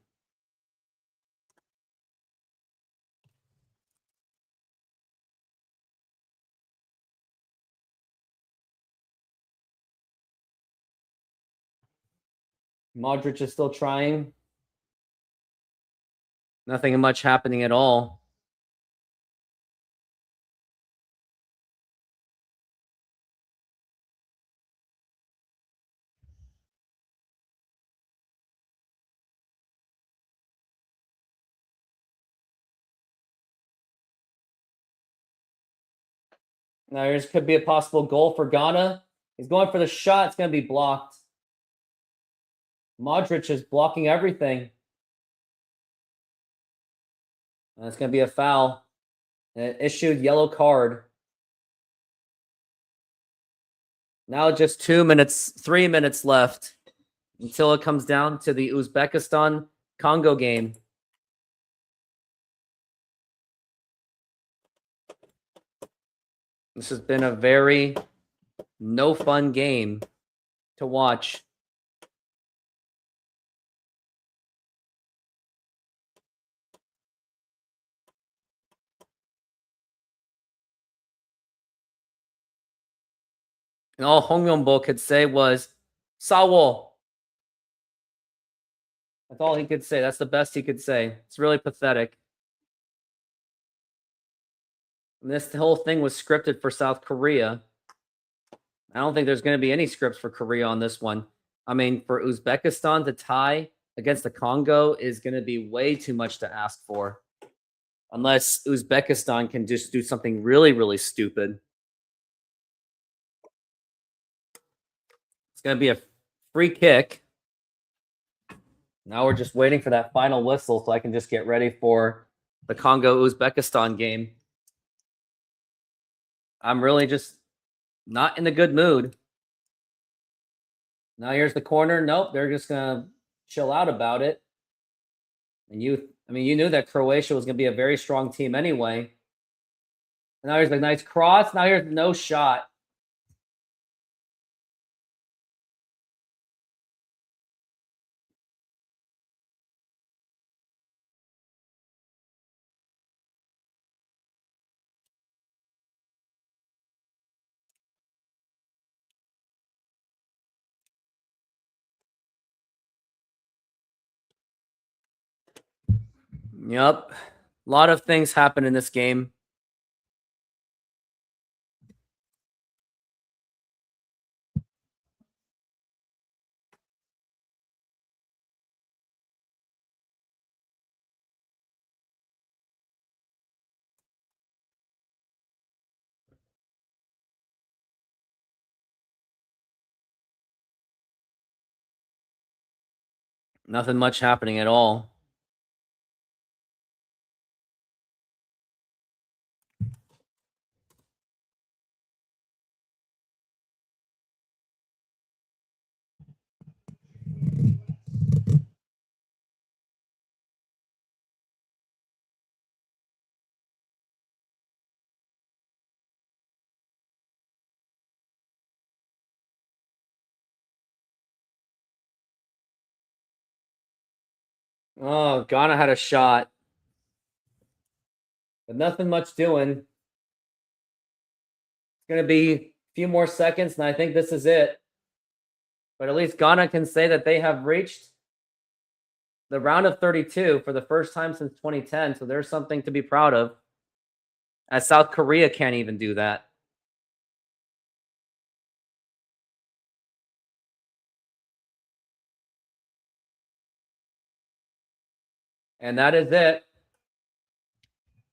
Modric is still trying. Nothing much happening at all. Now, here's could be a possible goal for Ghana. He's going for the shot. It's going to be blocked. Modric is blocking everything. And it's going to be a foul. An issued yellow card. Now just 3 minutes left until it comes down to the Uzbekistan-Congo game. This has been a very no fun game to watch. And all Hong Yong-bo could say was, Sawo. That's all he could say. That's the best he could say. It's really pathetic. And this whole thing was scripted for South Korea. I don't think there's going to be any scripts for Korea on this one. I mean, for Uzbekistan to tie against the Congo is going to be way too much to ask for. Unless Uzbekistan can just do something really, really stupid. It's going to be a free kick. Now we're just waiting for that final whistle so I can just get ready for the Congo-Uzbekistan game. I'm really just not in a good mood. Now here's the corner. Nope, they're just gonna chill out about it. And you knew that Croatia was gonna be a very strong team anyway. And now here's a nice cross. Now here's no shot. Yep. A lot of things happen in this game. Nothing much happening at all. Oh, Ghana had a shot. But nothing much doing. It's going to be a few more seconds, and I think this is it. But at least Ghana can say that they have reached the round of 32 for the first time since 2010. So there's something to be proud of. As South Korea can't even do that. And that is it.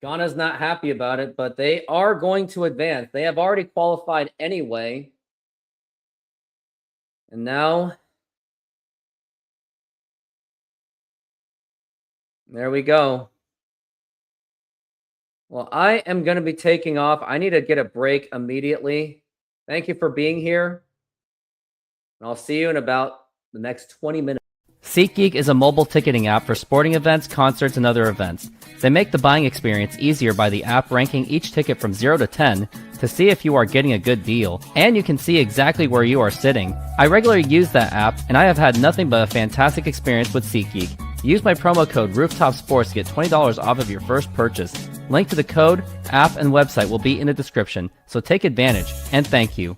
Ghana's not happy about it, but they are going to advance. They have already qualified anyway. And now, there we go. Well, I am going to be taking off. I need to get a break immediately. Thank you for being here. And I'll see you in about the next 20 minutes. SeatGeek is a mobile ticketing app for sporting events, concerts, and other events. They make the buying experience easier by the app ranking each ticket from 0 to 10 to see if you are getting a good deal, and you can see exactly where you are sitting. I regularly use that app, and I have had nothing but a fantastic experience with SeatGeek. Use my promo code RooftopSports to get $20 off of your first purchase. Link to the code, app, and website will be in the description, so take advantage, and thank you.